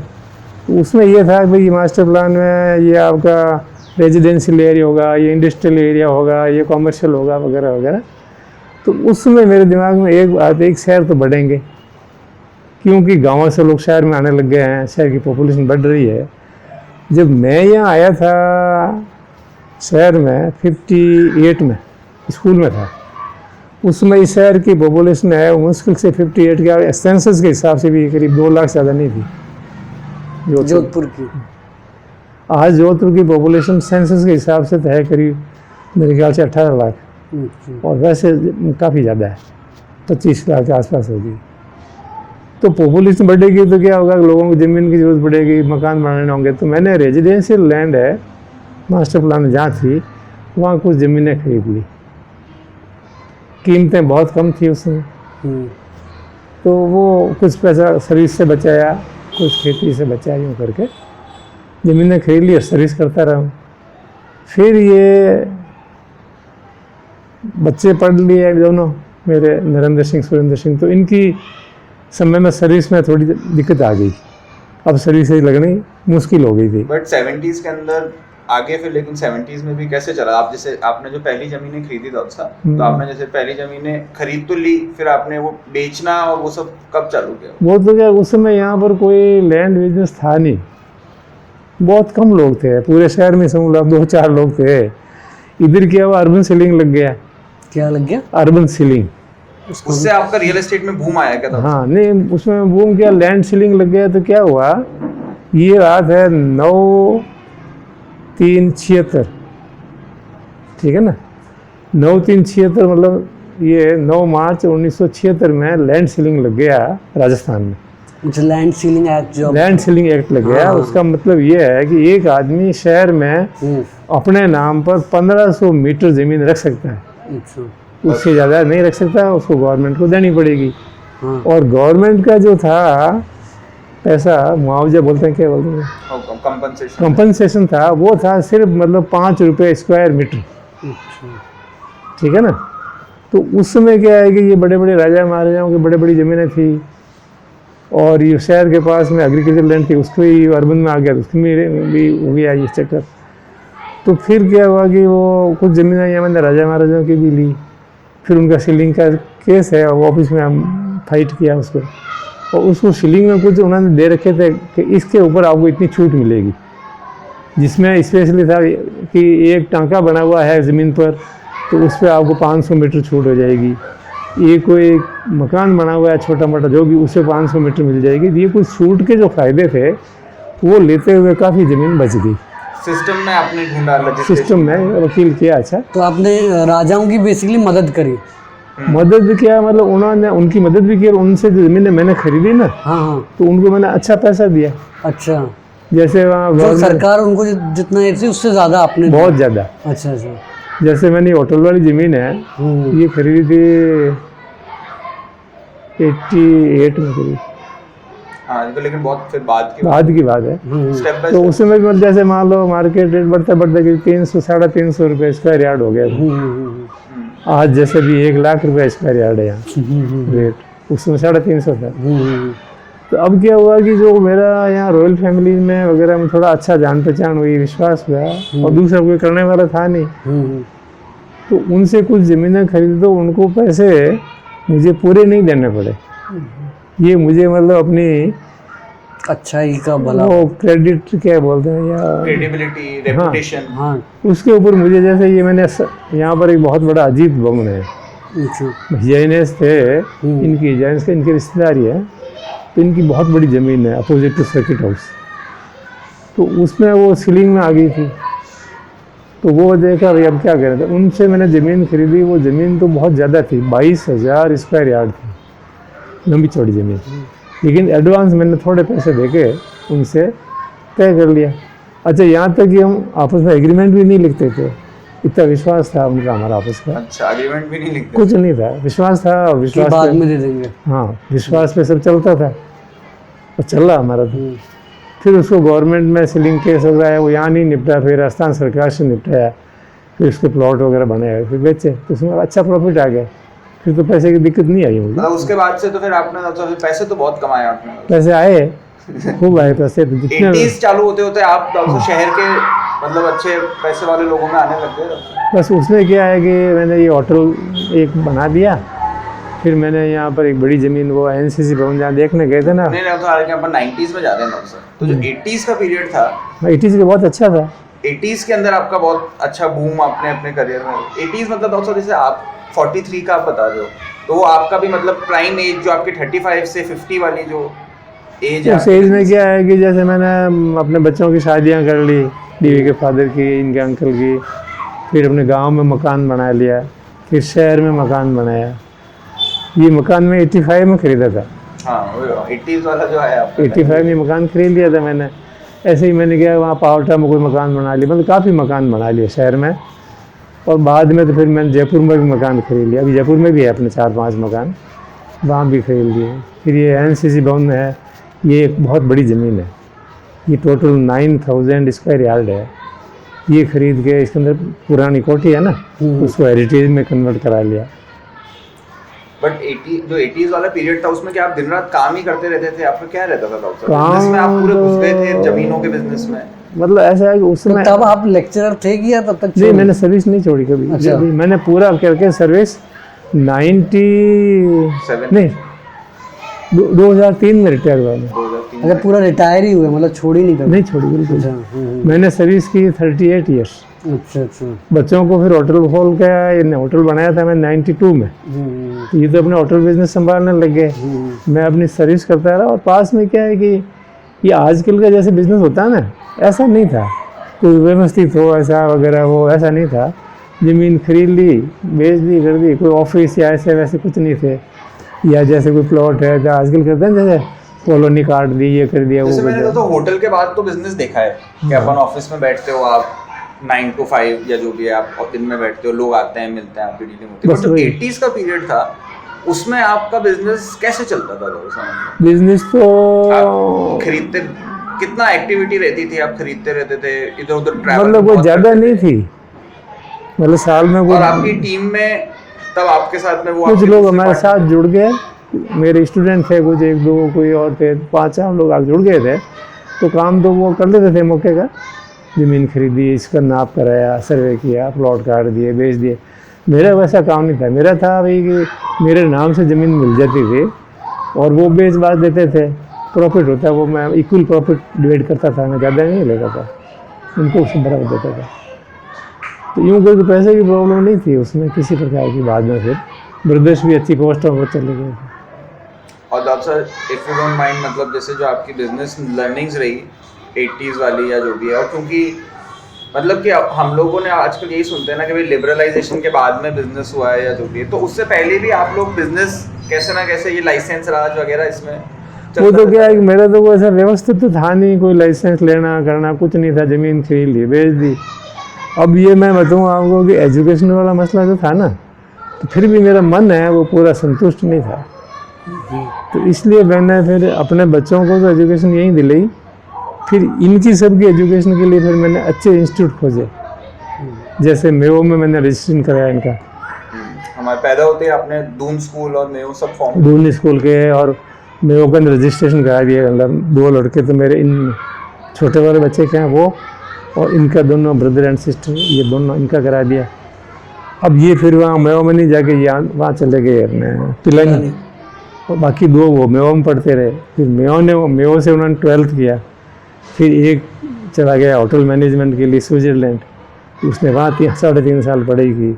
तो उसमें ये था कि भाई मास्टर प्लान में ये आपका रेजिडेंशियल एरिया होगा, ये इंडस्ट्रियल एरिया होगा, ये कॉमर्शियल होगा, वगैरह वगैरह। तो उसमें मेरे दिमाग में एक बात, एक शहर तो बढ़ेंगे, क्योंकि गाँव से लोग शहर में आने लग गए हैं, शहर की पॉपुलेशन बढ़ रही है। जब मैं यहाँ आया था शहर में 58 में, स्कूल में था, उसमें इस शहर की पॉपुलेशन है वो मुश्किल से 58 के सेंसस के हिसाब से भी करीब 2 लाख से ज़्यादा नहीं थी जोधपुर की। आज जोधपुर की पॉपुलेशन सेंसस के हिसाब से तो है करीब मेरे ख्याल से 18 लाख और वैसे काफ़ी ज़्यादा है, 25 लाख के आसपास होगी। तो पॉपुलेशन बढ़ेगी तो क्या होगा, लोगों को ज़मीन की ज़रूरत पड़ेगी, मकान बनाने होंगे। तो मैंने रेजिडेंशियल लैंड है मास्टर प्लान जहाँ थी वहाँ कुछ ज़मीनें खरीद ली, कीमतें बहुत कम थी उसमें। तो वो कुछ पैसा सर्विस से बचाया, कुछ खेती से बचाया, यूँ करके ज़मीनें खरीद ली और सर्विस करता रहा। फिर ये बच्चे पढ़ लिए दोनों मेरे, नरेंद्र सिंह सुरेंद्र सिंह, तो इनकी समय में सर्विस में थोड़ी दिक्कत आ गई, अब सर्विस लगनी मुश्किल हो गई थी। बट 70s के अंदर आगे फिर, लेकिन 70s में भी कैसे चला? आप जैसे आपने जो पहली जमीनें खरीदी था तो आपने जैसे पहली जमीनें खरीद तो ली, फिर आपने वो बेचना और वो सब कब चालू किया? वो तो क्या, उस समय यहाँ पर कोई लैंड बिजनेस था नहीं, बहुत कम लोग थे, पूरे शहर में समझ लो 2-4 लोग थे। इधर क्या हुआ, अर्बन सीलिंग लग गया। क्या लग गया? Urban ceiling. उससे आपका रियल एस्टेट में बूम आया क्या था? हाँ, नहीं उसमें बूम क्या, लैंड सीलिंग लग गया। तो क्या हुआ, ये रात है 9/3/76, ठीक है ना, 9/3/76 मतलब ये 9 मार्च 1976 में लैंड सीलिंग लग गया राजस्थान में। लैंड सीलिंग एक्ट, जो लैंड सीलिंग एक्ट लग गया। हाँ। उसका मतलब ये है कि एक आदमी शहर में अपने नाम पर 1500 मीटर ज़मीन रख सकता है, उससे ज़्यादा नहीं रख सकता, उसको गवर्नमेंट को देनी पड़ेगी। हाँ। और गवर्नमेंट का जो था पैसा, मुआवजा बोलते हैं, क्या बोलते हैं, कंपनसेशन था, वो था सिर्फ मतलब 5 रुपये स्क्वायर मीटर, ठीक है ना। तो उस समय क्या है कि ये बड़े बड़े राजा महाराजाओं की बड़ी बड़ी ज़मीनें थी और ये शहर के पास में एग्रीकल्चर लैंड थी, उसको ही अर्बन में आ गया, उसमें भी हो गया ये चक्कर। तो फिर क्या हुआ कि वो कुछ ज़मीनें यहाँ मैंने राजा महाराजाओं की भी ली, फिर उनका सीलिंग का केस है, वो ऑफिस में हम फाइट किया उसको, और उसको सीलिंग में कुछ उन्होंने दे रखे थे कि इसके ऊपर आपको इतनी छूट मिलेगी, जिसमें स्पेशली था कि एक टांका बना हुआ है ज़मीन पर तो उस पर आपको 500 मीटर छूट हो जाएगी। ये कोई मकान बना हुआ है छोटा मोटा जो भी, उससे 500 मीटर मिल जाएगी। ये कुछ छूट के जो फ़ायदे थे वो लेते हुए काफ़ी ज़मीन बच गई। सिस्टम में आपने ढूंढा, सिस्टम में वकील किया। अच्छा, तो आपने राजाओं की बेसिकली मदद करी? मदद क्या, मतलब उन्होंने उनकी मदद भी की और उनसे जो ज़मीनें मैंने खरीदी ना, हाँ, तो उनको मैंने अच्छा पैसा दिया। अच्छा, जैसे वहाँ जो सरकार उनको जितना थी उससे ज़्यादा आपने? बहुत ज़्यादा। अच्छा अच्छा। जैसे मैंने होटल वाली ज़मीन है, ये खरीदी थी 88 में खरीदी। हाँ, तो लेकिन बहुत फिर बाद की बात है। स्टेप बाय तो उसमें भी जैसे मान लो मार्केट रेट बढ़ता बढ़ता कि 300-350 रुपये स्क्वायर यार्ड हो गया। आज जैसे भी 1 लाख रुपये स्क्वायर यार्ड है यहाँ रेट, उसमें 350 था। तो अब क्या हुआ कि जो मेरा यहाँ रॉयल फैमिली में वगैरह में थोड़ा अच्छा जान पहचान हुई, विश्वास हुआ, और दूसरा कोई करने वाला था नहीं, तो उनसे कुछ ज़मीनें खरीदी तो उनको पैसे मुझे पूरे नहीं देने पड़े। ये मुझे मतलब अपनी अच्छाई का भला, वो क्रेडिट क्या बोलते हैं, या क्रेडिबिलिटी, रेपुटेशन, हाँ, उसके ऊपर मुझे, जैसे ये मैंने यहाँ पर एक बहुत बड़ा अजीत भवन है, जैनेस थे, इनकी जैन्स के इनके रिश्तेदारी है, तो इनकी बहुत बड़ी ज़मीन है अपोजिट टू सर्किट हाउस, तो उसमें वो सीलिंग में आ गई थी। तो वो देखा भाई अब क्या करें, तो उनसे मैंने ज़मीन खरीदी। वो ज़मीन तो बहुत ज़्यादा थी, 22,000 स्क्वायर यार्ड थी, लंबी चौड़ी ज़मीन, लेकिन एडवांस मैंने थोड़े पैसे देके उनसे तय कर लिया। अच्छा, यहाँ तक कि हम आपस में एग्रीमेंट भी नहीं लिखते थे, इतना विश्वास था उनका हमारा आपस का। अच्छा, एग्रीमेंट भी नहीं लिखते? कुछ नहीं था, विश्वास था, और विश्वास बाद में दे देंगे। हाँ, विश्वास पे सब चलता था और चल रहा हमारा तो। फिर उसको गवर्नमेंट में सीलिंग केस हो रहा है, वो यहाँ नहीं निपटा, फिर राजस्थान सरकार से निपटाया, फिर उसके प्लॉट वगैरह बनाए, फिर बेचे, तो उसमें अच्छा प्रॉफिट आ गया। फिर तो पैसे की दिक्कत नहीं आई मुझे। मतलब उसके बाद से तो फिर आपने फिर पैसे तो बहुत कमाए आपने? पैसे आए, खूब आए पैसे। तो जितने 80s चालू होते होते आप शहर के मतलब अच्छे पैसे वाले लोगों में आने लग गए। बस उसमें क्या है कि मैंने ये होटल एक बना दिया, फिर मैंने यहाँ पर एक बड़ी ज़मीन, वो एनसीसी भवन जहाँ देखने गए थे ना, नहीं तो अपन 90s में जा रहे हैं सर, तो जो 80s का पीरियड था, 80s का बहुत अच्छा था। 80s के अंदर आपका बहुत अच्छा बूम आपने अपने करियर में। 80s मतलब डॉक्टर जैसे आप 43 का आप बता रहे हो, तो वो आपका भी मतलब प्राइम एज जो आपके 35 से 50 वाली जो एज है उस एज में क्या है कि जैसे मैंने अपने बच्चों की शादियां कर ली, बीवी के फादर की, इनके अंकल की, फिर अपने गांव में मकान बना लिया, फिर शहर में मकान बनाया। ये मकान मैं 85 में ख़रीदा था। हाँ, वो 80s वाला जो है आपका 85 में मकान खरीद लिया था मैंने। ऐसे ही मैंने किया, वहाँ पावटा में कोई मकान बना लिया, मतलब काफ़ी मकान बना लिया शहर में। और बाद में तो फिर मैंने जयपुर में भी मकान खरीद लिया। अभी जयपुर में भी है अपने 4-5 मकान, वहाँ भी खरीद लिए। फिर ये NCC भवन में है, ये एक बहुत बड़ी ज़मीन है, ये टोटल 9000 स्क्वायर यार्ड है। ये खरीद के इसके अंदर पुरानी कोठी है ना, उसको हेरिटेज में कन्वर्ट करा लिया। बट 80s वाला पीरियड था, उसमें क्या आप दिन रात काम ही करते रहते थे? आपका क्या रहता था डॉक्टर? काम बिजनेस में आप पूरे घुस गए थे, जमीनों के बिजनेस में? मतलब ऐसा है कि उस तो समय तब आप लेक्चरर थे कि या तब तक नहीं, मैंने सर्विस नहीं छोड़ी कभी। अच्छा। मैंने पूरा करके सर्विस 7 नहीं 2003 में रिटायर हुआ मैं। 2003 अच्छा, पूरा रिटायर ही हुए, मतलब छोड़ ही नहीं कर? नहीं छोड़ी बिल्कुल। अच्छा, मैंने सर्विस की 38 ईयर्स। अच्छा अच्छा। बच्चों को फिर होटल खोल के, ये होटल बनाया था मैं 92 में। तो ये तो अपने होटल बिजनेस संभालने लग गए, मैं अपनी सर्विस करता रहा। और पास में क्या है कि ये आजकल का जैसे बिजनेस होता है ना, ऐसा नहीं था, कोई व्यवस्थित हो ऐसा वगैरह हो, ऐसा नहीं था। ज़मीन खरीद ली, बेच दी, कर दी, कोई ऑफिस या ऐसे वैसे कुछ नहीं थे। या जैसे कोई प्लॉट है जो आजकल करते हैं, जैसे कॉलोनी काट दी, ये कर दिया, वो जैसे कर मैंने दिया। तो होटल के बाद तो बिजनेस देखा है कि अपन ऑफिस में बैठते हो, आप 9 to 5 या जो भी है, आप दिन में बैठते हो, लोग आते हैं, मिलते हैं, आपकी डीलिंग होती है। बस बट जो वही। 80s का पीरियड था, उसमें आपका बिजनेस कैसे चलता था? बिजनेस तो आप खरीदते, कितना एक्टिविटी रहती थी? आप खरीदते रहते थे, इधर उधर ट्रैवल मतलब कोई ज़्यादा नहीं थी, मतलब साल में और आपकी टीम में तब आपके साथ में वो कुछ आपके लोग दूसरे हमारे partner साथ जुड़ गए, मेरे स्टूडेंट थे कुछ, 1-2 कोई और थे, 5-4 लोग आगे जुड़ गए थे। तो काम तो वो कर लेते थे मौके का, ज़मीन खरीदी, इसका नाप कराया, सर्वे किया, प्लॉट काट दिए, बेच दिए। मेरा वैसा काम नहीं था। मेरा था भाई कि मेरे नाम से ज़मीन मिल जाती थी और वो बेच बाच देते थे, प्रॉफिट होता है वो मैं इक्वल प्रॉफिट डिवाइड करता था, मैं ज़्यादा नहीं लेता था, उनको उससे बराबर देता था। तो यूँ कोई पैसे की प्रॉब्लम नहीं थी उसमें किसी प्रकार की। बाद में फिर ब्रदर्स भी अच्छी पोस्टों पर चले गए थे। और doctor sir, if you don't mind, मतलब जैसे जो आपकी बिजनेस लर्निंग्स रही 80s वाली या जो भी है, और क्योंकि मतलब कि हम लोगों ने आजकल यही सुनते हैं ना कि भाई लिबरलाइजेशन के बाद में बिजनेस हुआ है या जो भी है, तो उससे पहले भी आप लोग बिजनेस कैसे ना कैसे ये लाइसेंस राज वगैरह इसमें वो तो क्या है कि मेरा तो कोई ऐसा व्यवस्थित तो था नहीं, कोई लाइसेंस लेना करना कुछ नहीं था। ज़मीन खरीद ली, बेच दी। अब ये मैं बताऊँ आपको कि एजुकेशन वाला मसला जो था ना, तो फिर भी मेरा मन है वो पूरा संतुष्ट नहीं था। तो इसलिए मैंने फिर अपने बच्चों को तो एजुकेशन यहीं दिलाई, फिर इनकी सबकी एजुकेशन के लिए फिर मैंने अच्छे इंस्टीट्यूट खोजे। जैसे मेयो में मैंने रजिस्ट्रेशन कराया इनका। हमारे पैदा होते ही आपने दून स्कूल और मेयो सब फॉर्म दून स्कूल के और मेयो का रजिस्ट्रेशन करा दिया। मतलब 2 लड़के तो मेरे, इन छोटे वाले बच्चे के हैं वो, और इनका दोनों ब्रदर एंड सिस्टर, ये दोनों इनका करा दिया। अब ये फिर वहाँ मेयो में नहीं जाके यहाँ वहाँ चले गए अपने पिलंग, और बाकी 2 वो मेयो में पढ़ते रहे। फिर मेयो से उन्होंने 12th किया। फिर एक चला गया होटल मैनेजमेंट के लिए स्विट्ज़रलैंड, उसने वहाँ 3.5 साल पढ़ाई की।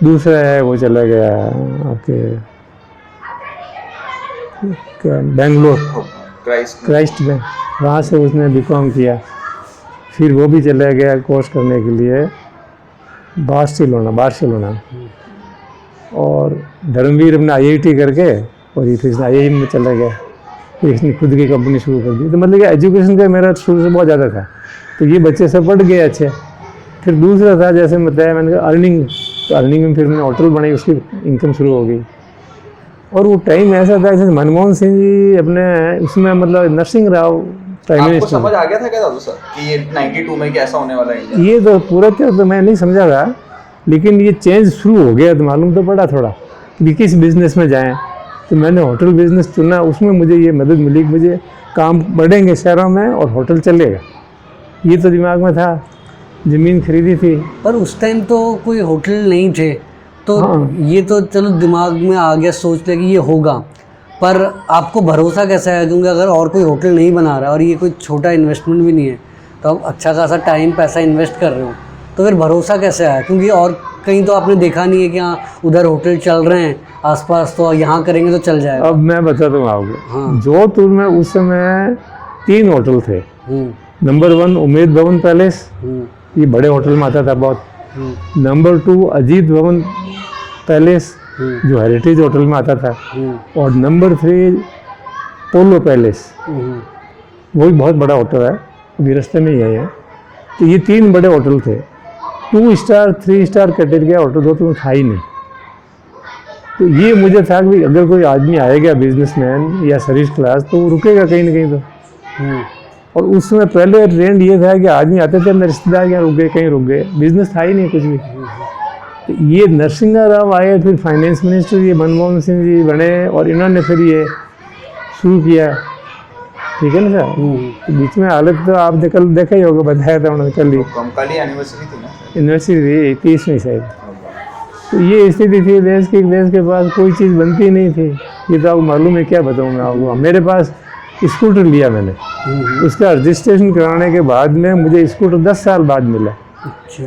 दूसरा है वो चला गया आपके बेंगलोर, क्राइस्ट में, वहाँ से उसने BCom किया। फिर वो भी चला गया कोर्स करने के लिए बार्सिलोना। और धर्मवीर अपना IIT करके, और ये फिर IIM में चला गया, फिर इसने खुद की कंपनी शुरू कर दी। तो मतलब कि एजुकेशन का मेरा शुरू से बहुत ज़्यादा था। तो ये बच्चे सब पढ़ गए अच्छे। फिर दूसरा था, जैसे बताया मैंने, अर्निंग। तो अर्निंग में फिर मैंने होटल बनाई, उसकी इनकम शुरू हो गई। और वो टाइम ऐसा था जैसे मनमोहन सिंह जी अपने उसमें, मतलब नरसिंह राव प्राइम आपको मिनिस्टर। समझ आ गया था क्या दादू सर कि ये 92 में कैसा होने वाला है इंडिया? ये तो पूरा क्या तो मैं नहीं समझा था, लेकिन ये चेंज शुरू हो गया तो मालूम तो पड़ा थोड़ा कि किस बिज़नेस में जाएं। तो मैंने होटल बिज़नेस चुना, उसमें मुझे ये मदद मिली कि मुझे काम बढ़ेंगे शहरों में और होटल चलेगा, ये तो दिमाग में था। ज़मीन खरीदी थी। पर उस टाइम तो कोई होटल नहीं थे, तो हाँ। ये तो चलो दिमाग में आ गया, सोच लिया कि ये होगा। पर आपको भरोसा कैसा है, क्योंकि अगर और कोई होटल नहीं बना रहा और ये कोई छोटा इन्वेस्टमेंट भी नहीं है, तो आप अच्छा खासा टाइम पैसा इन्वेस्ट कर रहे हो, तो फिर भरोसा कैसे आया? क्योंकि और कहीं तो आपने देखा नहीं है कि हाँ उधर होटल चल रहे हैं आसपास, तो यहाँ करेंगे तो चल जाएगा। अब मैं बताता हूँ आपको, हाँ। जोधपुर में उस समय 3 होटल थे। नंबर 1 उमेद भवन पैलेस, ये बड़े होटल में आता था बहुत। नंबर 2 अजीत भवन पैलेस, जो हेरिटेज होटल में आता था। और नंबर 3 पोलो पैलेस, वो भी बहुत बड़ा होटल है, अभी रास्ते में ही है। तो ये 3 बड़े होटल थे। 2 स्टार 3 स्टार कैटेगरी का होटल दो तो था ही नहीं। तो ये मुझे था कि अगर कोई आदमी आएगा बिजनेसमैन या सर्विस क्लास तो वो रुकेगा कहीं ना कहीं तो। और उस समय पहले ट्रेंड ये था कि आदमी आते थे अपने रिश्तेदार यहाँ रुक गए, कहीं रुक गए, बिजनेस था ही नहीं कुछ भी। तो ये नरसिंहा राव आए, फिर फाइनेंस मिनिस्टर ये मनमोहन सिंह जी बने और इन्होंने फिर ये शुरू किया, ठीक है ना सर। तो बीच में हालत तो आप कल देखा ही होगा, बताया था उन्होंने कल ही, कल ही एनिवर्सरी थी ना, यूनिवर्सिटी थी 30वीं शायद। तो ये स्थिति थी देश के पास कोई चीज़ बनती नहीं थी। ये तो आपको मालूम है, क्या बताऊँ मैं आपको। मेरे पास स्कूटर लिया मैंने, उसका रजिस्ट्रेशन कराने के बाद में मुझे स्कूटर 10 साल बाद मिला। अच्छा।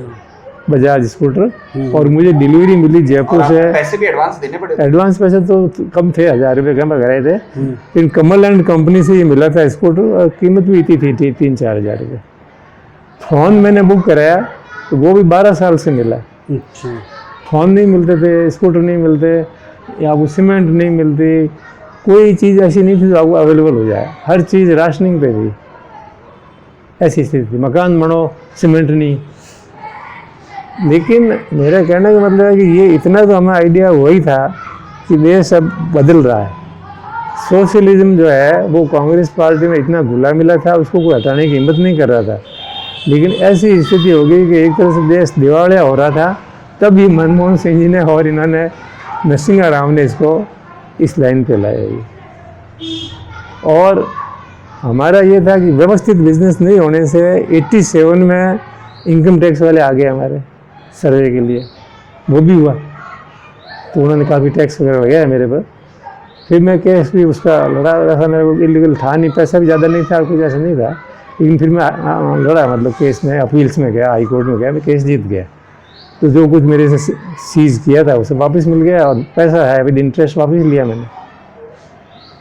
बजाज स्कूटर, और मुझे डिलीवरी मिली जयपुर से। पैसे भी एडवांस देने पड़े? एडवांस पैसे तो कम थे, 1000 रुपये कम कराए थे। फिर कमल एंड कंपनी से ये मिला था स्कूटर, और कीमत भी इतनी थी 3-4 हज़ार रुपये। फ़ोन मैंने बुक कराया तो वो भी 12 साल से मिला। अच्छा। फ़ोन नहीं मिलते थे, स्कूटर नहीं मिलते, या आपको सीमेंट नहीं मिलती, कोई चीज़ ऐसी नहीं थी जो आपको अवेलेबल हो जाए। हर चीज़ राशनिंग पे थी, ऐसी स्थिति थी। मकान बनो, सीमेंट नहीं। लेकिन मेरा कहने का मतलब है कि ये इतना तो हमें आइडिया वही था कि देश अब बदल रहा है। सोशलिज्म जो है वो कांग्रेस पार्टी में इतना घुला मिला था, उसको कोई हटाने की हिम्मत नहीं कर रहा था। लेकिन ऐसी स्थिति हो गई कि एक तरह से देश दिवालिया हो रहा था, तब ही मनमोहन सिंह जी ने और इन्होंने नरसिंहा राव ने इसको इस लाइन पे लाया। और हमारा ये था कि व्यवस्थित बिजनेस नहीं होने से 87 में इनकम टैक्स वाले आ गए हमारे सर्वे के लिए, वो भी हुआ। तो उन्होंने काफ़ी टैक्स वगैरह लगाया मेरे पर। फिर मैं केस भी उसका लड़ा था, मेरे को इलीगल था नहीं, पैसा भी ज़्यादा नहीं था, कुछ ऐसा नहीं था। लेकिन फिर मैं लड़ा, मतलब केस में अपील्स में गया, हाई कोर्ट में गया, मैं केस जीत गया। तो जो कुछ मेरे से सीज किया था उसे वापस मिल गया, और पैसा है विद इंटरेस्ट वापस लिया मैंने,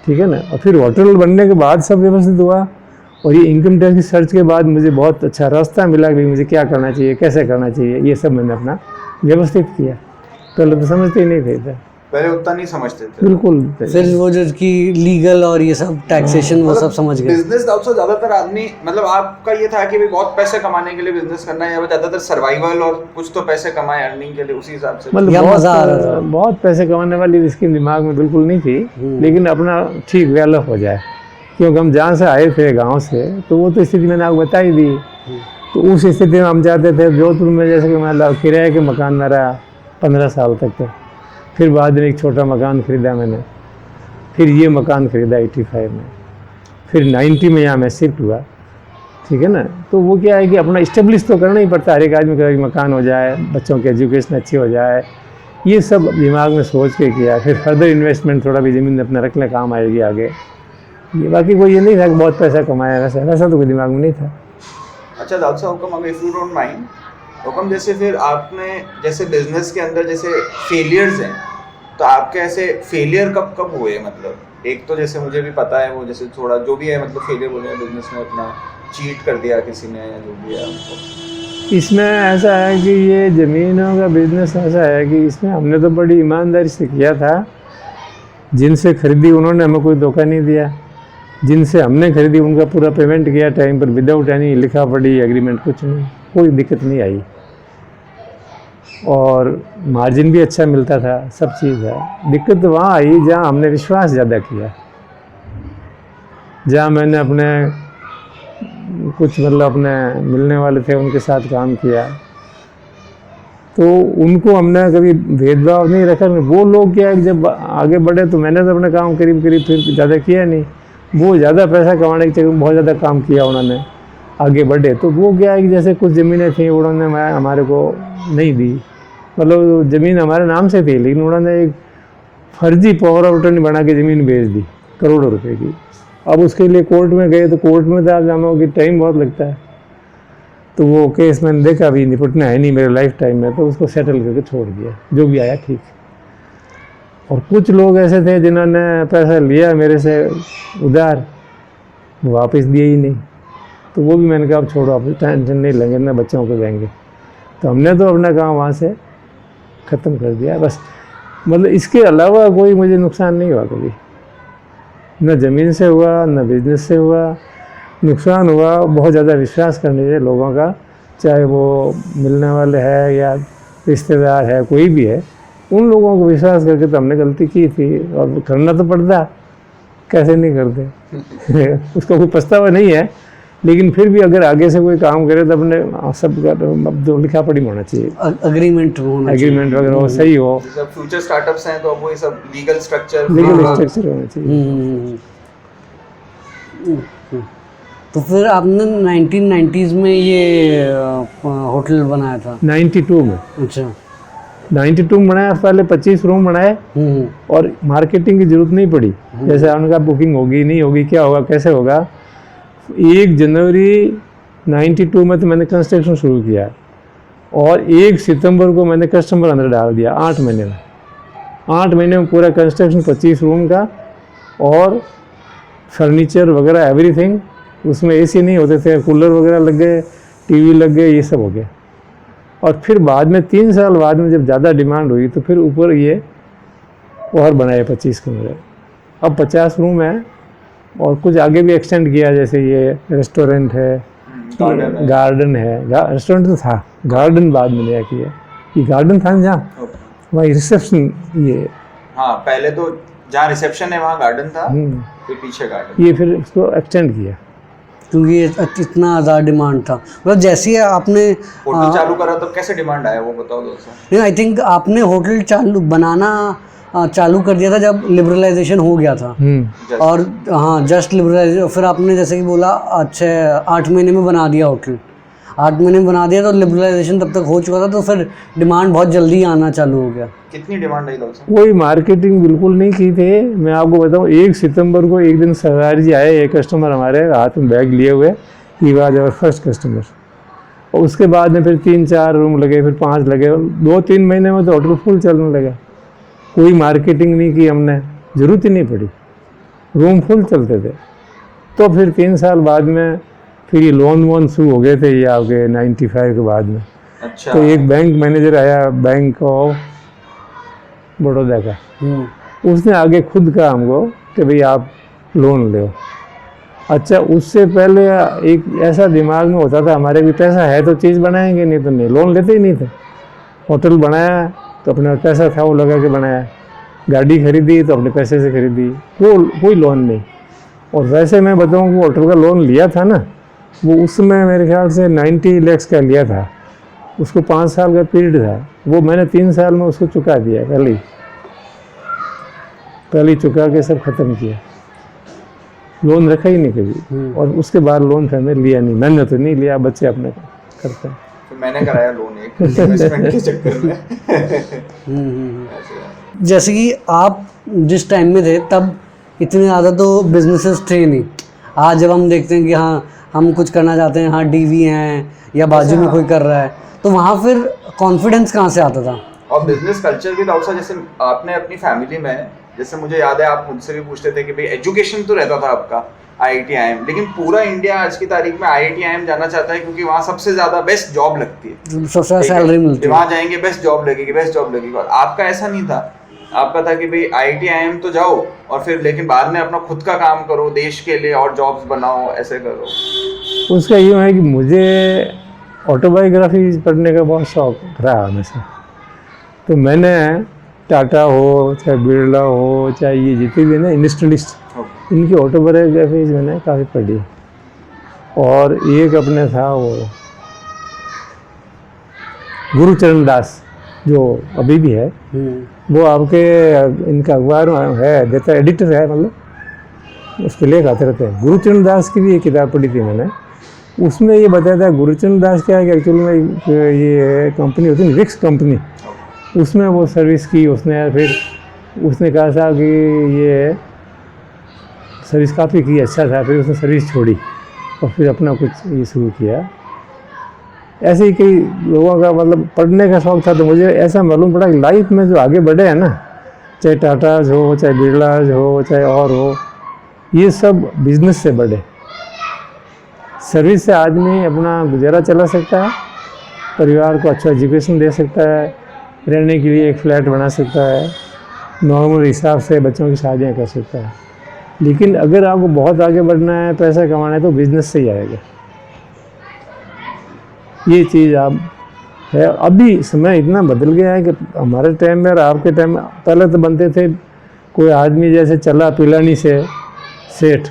ठीक है ना। और फिर होटल बनने के बाद सब व्यवस्थित हुआ, और ये इनकम टैक्स की सर्च के बाद मुझे बहुत अच्छा रास्ता मिला कि मुझे क्या करना चाहिए, कैसे करना चाहिए, ये सब मैंने अपना व्यवस्थित किया। पहले तो समझते ही नहीं थे, पहले उतना नहीं समझते थे बिल्कुल। फिर वो जो कि लीगल और ये सब टैक्सेशन वो सब समझ गए। बिजनेस से ज़्यादातर आदमी, मतलब आपका ये था कि भाई बहुत पैसे कमाने के लिए बिजनेस करना है, या ज़्यादातर सर्वाइवल और कुछ तो पैसे कमाए अर्निंग के लिए, उसी हिसाब से? मतलब बहुत पैसे कमाने वाली इसके दिमाग में बिल्कुल नहीं थी, लेकिन अपना ठीक वेल ऑफ हो जाए। क्योंकि हम जहाँ से आए थे गाँव से, तो वो तो स्थिति मैंने आपको बताई दी। तो उस स्थिति में हम जाते थे जोधपुर में, जैसे कि मैं किराए के मकान में रहा 15 साल तक। तो फिर बाद में एक छोटा मकान ख़रीदा मैंने, फिर ये मकान ख़रीदा 85 में, फिर 90 में यहाँ मैं शिफ्ट हुआ, ठीक है ना। तो वो क्या है कि अपना इस्टेब्लिश तो करना ही पड़ता है, हर एक आदमी का मकान हो जाए, बच्चों की एजुकेशन अच्छी हो जाए, ये सब दिमाग में सोच के किया। फिर फर्दर इन्वेस्टमेंट थोड़ा भी ज़मीन अपना रखने काम आएगी आगे। ये बाकी कोई ये नहीं था कि बहुत पैसा कमाया, वैसा तो कोई दिमाग में नहीं था। अच्छा दाऊद साहब, हुक्म, अगर इफ़ यू डोंट माइंड, हुक्म, जैसे फिर आपने जैसे बिजनेस के अंदर जैसे फेलियर्स हैं, तो आपके ऐसे फेलियर कब कब हुए? मतलब एक तो जैसे मुझे भी पता है वो जैसे थोड़ा जो भी है, मतलब फेलियर बोले बिजनेस में, अपना चीट कर दिया किसी ने या जो भी है हमको। इसमें ऐसा है कि ये ज़मीनों का बिज़नेस ऐसा है कि इसमें हमने तो बड़ी ईमानदारी से किया था। जिनसे ख़रीदी उन्होंने हमें कोई धोखा नहीं दिया, जिनसे हमने खरीदी उनका पूरा पेमेंट किया टाइम पर, विदाउट एनी लिखा पढ़ी एग्रीमेंट, कुछ नहीं, कोई दिक्कत नहीं आई। और मार्जिन भी अच्छा मिलता था, सब चीज़ है। दिक्कत तो वहाँ आई जहाँ हमने विश्वास ज़्यादा किया, जहाँ मैंने अपने कुछ मतलब अपने मिलने वाले थे उनके साथ काम किया, तो उनको हमने कभी भेदभाव नहीं रखा। वो लोग क्या है कि जब आगे बढ़े तो मैंने तो अपने काम करीब करीब फिर ज़्यादा किया नहीं, वो ज़्यादा पैसा कमाने के चक्कर में बहुत ज़्यादा काम किया उन्होंने, आगे बढ़े। तो वो क्या है कि जैसे कुछ ज़मीनें थी उन्होंने हमारे को नहीं दी, मतलब ज़मीन हमारे नाम से थी, लेकिन उन्होंने एक फर्जी पावर ऑफ अटर्नी बना के ज़मीन बेच दी करोड़ों रुपए की। अब उसके लिए कोर्ट में गए तो कोर्ट में तो आप जानोगे टाइम बहुत लगता है। तो वो केस मैंने देखा अभी निपटना है नहीं मेरे लाइफ टाइम में, तो उसको सेटल करके छोड़ दिया, जो भी आया ठीक। और कुछ लोग ऐसे थे जिन्होंने पैसा लिया मेरे से उधार, वो वापस दिए ही नहीं, तो वो भी मैंने कहा अब छोड़ो, आप टेंशन नहीं लेंगे ना, बच्चों को देंगे। तो हमने तो अपना काम वहाँ से ख़त्म कर दिया बस। मतलब इसके अलावा कोई मुझे नुकसान नहीं हुआ कभी, न ज़मीन से हुआ न बिजनेस से हुआ। नुकसान हुआ बहुत ज़्यादा विश्वास करने से लोगों का, चाहे वो मिलने वाले है या रिश्तेदार है, कोई भी है, उन लोगों को विश्वास करके तो हमने गलती की थी, और करना तो पड़ता, कैसे नहीं करते उसका कोई पछतावा नहीं है, लेकिन फिर भी अगर आगे से कोई काम करे तो अपने सब अब जो लिखा पढ़ी होना चाहिए, एग्रीमेंट एग्रीमेंट वगैरह हो, सही हो, सब फ्यूचर स्टार्टअप्स हैं तो अब वही सब लीगल स्ट्रक्चर होना चाहिए। तो फिर आपने 1990s में ये होटल बनाया था? 92 में। अच्छा, 92 में बनाया, पहले 25 रूम बनाए और मार्केटिंग की जरूरत नहीं पड़ी। जैसे उनका बुकिंग होगी नहीं होगी, क्या होगा कैसे होगा। 1 जनवरी 92 में तो मैंने कंस्ट्रक्शन शुरू किया, और 1 सितंबर को मैंने कस्टमर अंदर डाल दिया। 8 महीने में, 8 महीने में पूरा कंस्ट्रक्शन 25 रूम का, और फर्नीचर वगैरह एवरीथिंग। उसमें एसी नहीं होते थे, कूलर वगैरह लग गए, टीवी लग गए, ये सब हो गया। और फिर बाद में 3 साल बाद में जब ज़्यादा डिमांड हुई तो फिर ऊपर ये और बनाए 25 कमरे, अब 50 रूम है, और कुछ आगे भी एक्सटेंड किया, जैसे ये रेस्टोरेंट है, गार्डन है। रेस्टोरेंट तो था, गार्डन बाद में नया किया। ये गार्डन था जहाँ वही रिसेप्शन, ये हाँ पहले तो जहाँ रिसेप्शन है वहाँ गार्डन था, फिर पीछे गार्डन, ये फिर उसको एक्सटेंड किया क्योंकि ये इतना ज़्यादा डिमांड था। मतलब जैसे ही आपने होटल चालू करा तो कैसे डिमांड आया वो बताओ दोस्तों। आई थिंक आपने होटल चालू बनाना चालू कर दिया था जब लिबरलाइजेशन हो गया था। और हाँ, जस्ट लिबरलाइजेशन, फिर आपने जैसे कि बोला अच्छा 8 महीने में बना दिया होटल, 8 महीने में बना दिया, तो लिबरलाइजेशन तब तक हो चुका था, तो फिर डिमांड बहुत जल्दी आना चालू हो गया। कितनी डिमांड आई लोग? कोई मार्केटिंग बिल्कुल नहीं की थी। मैं आपको बताऊं, 1 सितंबर को एक दिन सरदार जी आए, एक कस्टमर हमारे हाथ में बैग लिए हुए, he was our first customer. और उसके बाद में फिर 3-4 रूम लगे, फिर 5 लगे, 2-3 महीने में तो होटल फुल चलने लगा। कोई मार्केटिंग नहीं की हमने, ज़रूरत ही नहीं पड़ी, रूम फुल चलते थे। तो फिर 3 साल बाद में फिर ये लोन वोन शुरू हो गए थे, ये आपके 95 के बाद में। अच्छा। तो एक बैंक मैनेजर आया, बैंक ऑफ बड़ौदा का, उसने आगे खुद कहा हमको कि भाई आप लोन लो। अच्छा, उससे पहले एक ऐसा दिमाग में होता था हमारे भी, पैसा है तो चीज़ बनाएंगे, नहीं तो नहीं, लोन लेते ही नहीं थे। होटल बनाया तो अपना पैसा था वो लगा के बनाया, गाड़ी खरीदी तो अपने पैसे से खरीदी, कोई लोन नहीं। और वैसे मैं बताऊँ कि होटल का लोन लिया था ना, वो उसमें मेरे ख्याल से 90 लाख का लिया था, उसको 5 साल का पीरियड था, वो मैंने 3 साल में उसको चुका दिया, पहले ही चुका के सब खत्म किया, लोन रखा ही नहीं कभी। और उसके बाद लोन फिर मैं लिया नहीं, मैंने तो नहीं लिया, बच्चे अपने करते हैं। तो मैंने कराया लोन एक इन्वेस्टमेंट के चक्कर में। जैसे कि आप जिस टाइम में थे तब इतने ज़्यादा तो बिजनेसेस थे नहीं। आज जब हम देखते हैं कि हाँ हम कुछ करना चाहते हैं, हाँ डीवी हैं या बाजू में कोई कर रहा है, तो वहाँ फिर कॉन्फिडेंस कहाँ से आता था? और बिजनेस कल्चर भी था उसका। जैसे आपने अपनी फैमिली में, जैसे मुझे याद है आप मुझसे भी पूछते थे कि भाई एजुकेशन तो रहता था आपका IIT IIM, लेकिन पूरा इंडिया आज की तारीख में IIT IIM जाना चाहता है क्योंकि वहाँ सबसे ज़्यादा बेस्ट जॉब लगती है, सबसे ज़्यादा सैलरी मिलती है, वहाँ जाएंगे बेस्ट जॉब लगेगी, बेस्ट जॉब लगेगी। और आपका ऐसा नहीं था, आपका था कि भाई IIT IIM तो जाओ और फिर लेकिन बाद में अपना खुद का काम करो, देश के लिए और जॉब्स बनाओ, ऐसे करो। उसका यूँ है कि मुझे ऑटोबायोग्राफी पढ़ने का बहुत शौक रहा हमेशा। तो मैंने टाटा हो, चाहे बिरला हो, चाहे ये जितने भी ना इंडस्ट्रियलिस्ट, इनकी ऑटोबायोग्राफीज मैंने काफ़ी पढ़ी। और एक अपने था वो गुरुचरण दास, जो अभी भी है, वो आपके इनका अखबार है, देता एडिटर है, मतलब उसके लेख आते रहते हैं। गुरुचरण दास की भी एक किताब पढ़ी थी मैंने, उसमें ये बताया था गुरुचरण दास क्या है कि एक्चुअली में ये कंपनी होती है विक्स कंपनी, उसमें वो सर्विस की उसने। फिर उसने कहा था कि ये सर्विस काफ़ी की, अच्छा था, फिर उसने सर्विस छोड़ी और फिर अपना कुछ ये शुरू किया। ऐसे ही कई लोगों का मतलब पढ़ने का शौक था, तो मुझे ऐसा मालूम पड़ा कि लाइफ में जो आगे बढ़े हैं ना, चाहे टाटाज हो, चाहे बिरलाज हो, चाहे और हो, ये सब बिजनेस से बढ़े। सर्विस से आदमी अपना गुजारा चला सकता है, परिवार को अच्छा एजुकेशन दे सकता है, रहने के लिए एक फ्लैट बना सकता है, नॉर्मल हिसाब से बच्चों की शादियाँ कर सकता है। लेकिन अगर आपको बहुत आगे बढ़ना है, पैसा कमाना है, तो बिजनेस से ही आएगा। ये चीज़ आप है। अभी समय इतना बदल गया है कि हमारे टाइम में और आपके टाइम में, पहले तो बनते थे कोई आदमी जैसे चला पिलानी से सेठ,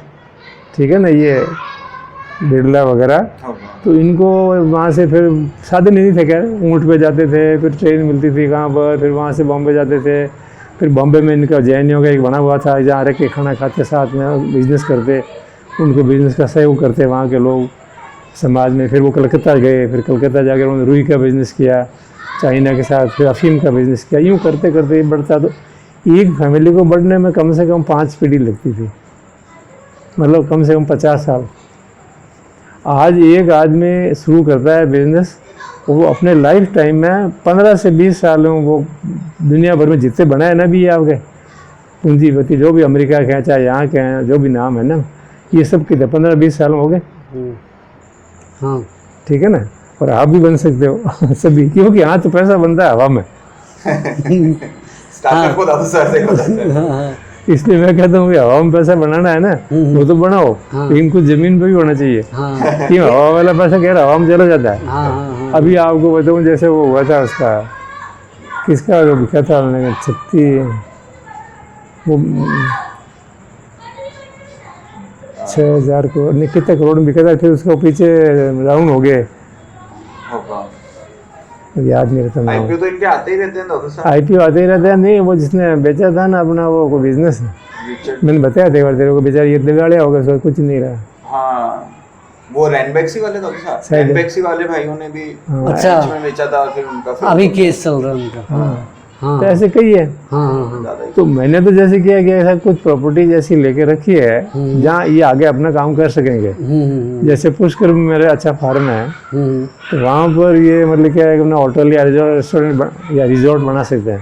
ठीक है ना, ये बिरला वगैरह, तो इनको वहाँ से फिर साधन नहीं थे, खैर ऊँट पे जाते थे, फिर ट्रेन मिलती थी कहाँ पर, फिर वहाँ से बॉम्बे जाते थे। फिर बॉम्बे में इनका JNU का एक बना हुआ था, जहाँ रह के खाना खाते, साथ में बिज़नेस करते, उनको बिज़नेस का सहयोग करते वहाँ के लोग समाज में। फिर वो कलकत्ता गए, फिर कलकत्ता जाकर उन्होंने रुई का बिज़नेस किया चाइना के साथ, फिर अफीम का बिज़नेस किया। यूँ करते करते ये बढ़ता, तो एक फैमिली को बढ़ने में कम से कम 5 पीढ़ी लगती थी, मतलब कम से कम 50 साल। आज एक आदमी शुरू करता है बिज़नेस, वो अपने लाइफ टाइम में 15 से 20 सालों वो दुनिया भर में जितने बनाए ना भी आपके पूंजीपति, जो भी अमेरिका के हैं, चाहे यहाँ के हैं, जो भी नाम है ना, ये सब कितने 15-20 साल हो गए। हाँ, ठीक है ना। और आप भी बन सकते हो सभी, क्योंकि यहाँ तो पैसा बनता है हवा में। स्टार्टअप को दादू सर से हो जाता है। हाँ, इसलिए मैं कहता हूँ कि हवा में पैसा बनाना है ना, वो तो बनाओ, लेकिन कुछ जमीन पे भी होना चाहिए। हाँ, क्यों, हवा वाला पैसा कह रहा हवा में चला जाता है। हाँ, हाँ, अभी आपको बताऊँ, जैसे वो हुआ था उसका, किसका जो बिका था, उन्होंने 6,000 करोड़ नहीं, कितने करोड़ में बिका था, फिर उसको पीछे राउंड हो गए, याद नहीं रहता नाम। IPO तो इनके आते ही रहते हैं दादू सर। IPO आते ही रहते हैं। नहीं, वो जिसने बेचा था ना अपना वो बिजनेस, मैंने बताया था एक बार तेरे को, बेचारा ये दिवालिया हो गया, सो कुछ नहीं रहा। हाँ, वो रैनबैक्सी वाले दादू सर, रैनबैक्सी वाले भाइयों ने भी अच्छा, बीच में बेचा था, फिर उनका फिर अभी केस चल रहा है उनका। हाँ, तो ऐसे कई है। हाँ, हाँ, ज्यादा ही। तो मैंने तो जैसे किया कि ऐसा कुछ प्रॉपर्टी जैसी लेके रखी है जहाँ ये आगे अपना काम कर सकेंगे। जैसे पुष्कर में मेरे अच्छा फार्म है, तो वहाँ पर ये मतलब क्या है कि अपना होटल या रेस्टोरेंट या रिजॉर्ट बना सकते हैं।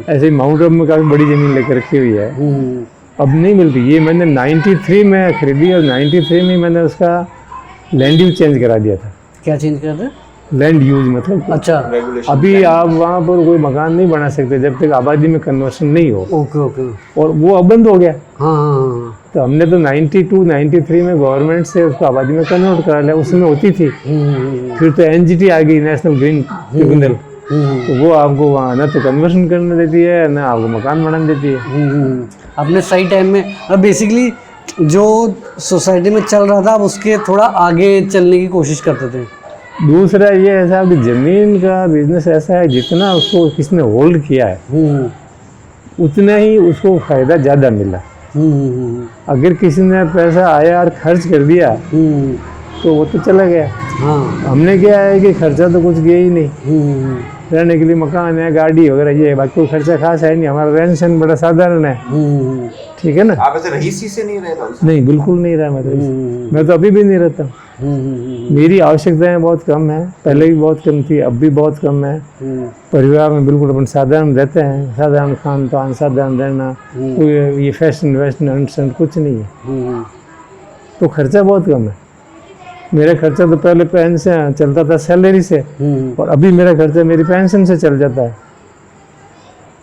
ऐसे ही माउंट आबू में काफ़ी बड़ी ज़मीन लेकर रखी हुई है, अब नहीं मिलती। ये मैंने 93 में खरीदी, और 93 में मैंने उसका लैंड यूज चेंज करा दिया था। क्या चेंज कर रहे? लैंड यूज मतलब, अच्छा, रेगुलेशन अभी आप वहाँ पर कोई मकान नहीं बना सकते जब तक आबादी में कन्वर्शन नहीं हो, ओके ओके। और वो अब बंद हो गया। हाँ, हाँ, तो हमने तो 92-93 में गवर्नमेंट से उसको आबादी में कन्वर्ट करा लिया, उसमें होती थी। फिर तो NGT आ गई, नेशनल ग्रीन ट्रिब्यूनल, तो वो आपको वहाँ ना तो कन्वर्शन करने देती है, ना आपको मकान बनाने देती है। अपने सही टाइम में। अब बेसिकली जो सोसाइटी में चल रहा था, आप उसके थोड़ा आगे चलने की कोशिश करते थे। दूसरा ये ऐसा कि ज़मीन का बिजनेस ऐसा है, जितना उसको किसने होल्ड किया है उतना ही उसको फ़ायदा ज़्यादा मिला। अगर किसी ने पैसा आया और खर्च कर दिया तो वो तो चला गया। हाँ, हमने क्या है कि खर्चा तो कुछ गया ही नहीं, रहने के लिए मकान है, गाड़ी वगैरह ये है, बाकी कोई खर्चा खास है नहीं। हमारा रहन सहन बड़ा साधारण है, ठीक है ना। आप ऐसे रईसी से नहीं रहे दादू सर? नहीं, बिल्कुल नहीं रहा मैं तो अभी भी नहीं रहता। मेरी आवश्यकताएं बहुत कम है, पहले भी बहुत कम थी, अब भी बहुत कम है। परिवार में बिल्कुल अपन साधारण रहते हैं, साधारण खान पान, साधारण रहना, कोई ये फैशन वैशन अंड कुछ नहीं है। तो खर्चा बहुत कम है। मेरा खर्चा तो पहले पेंशन से चलता था, सैलरी से, और अभी मेरा खर्चा मेरी पेंशन से चल जाता है।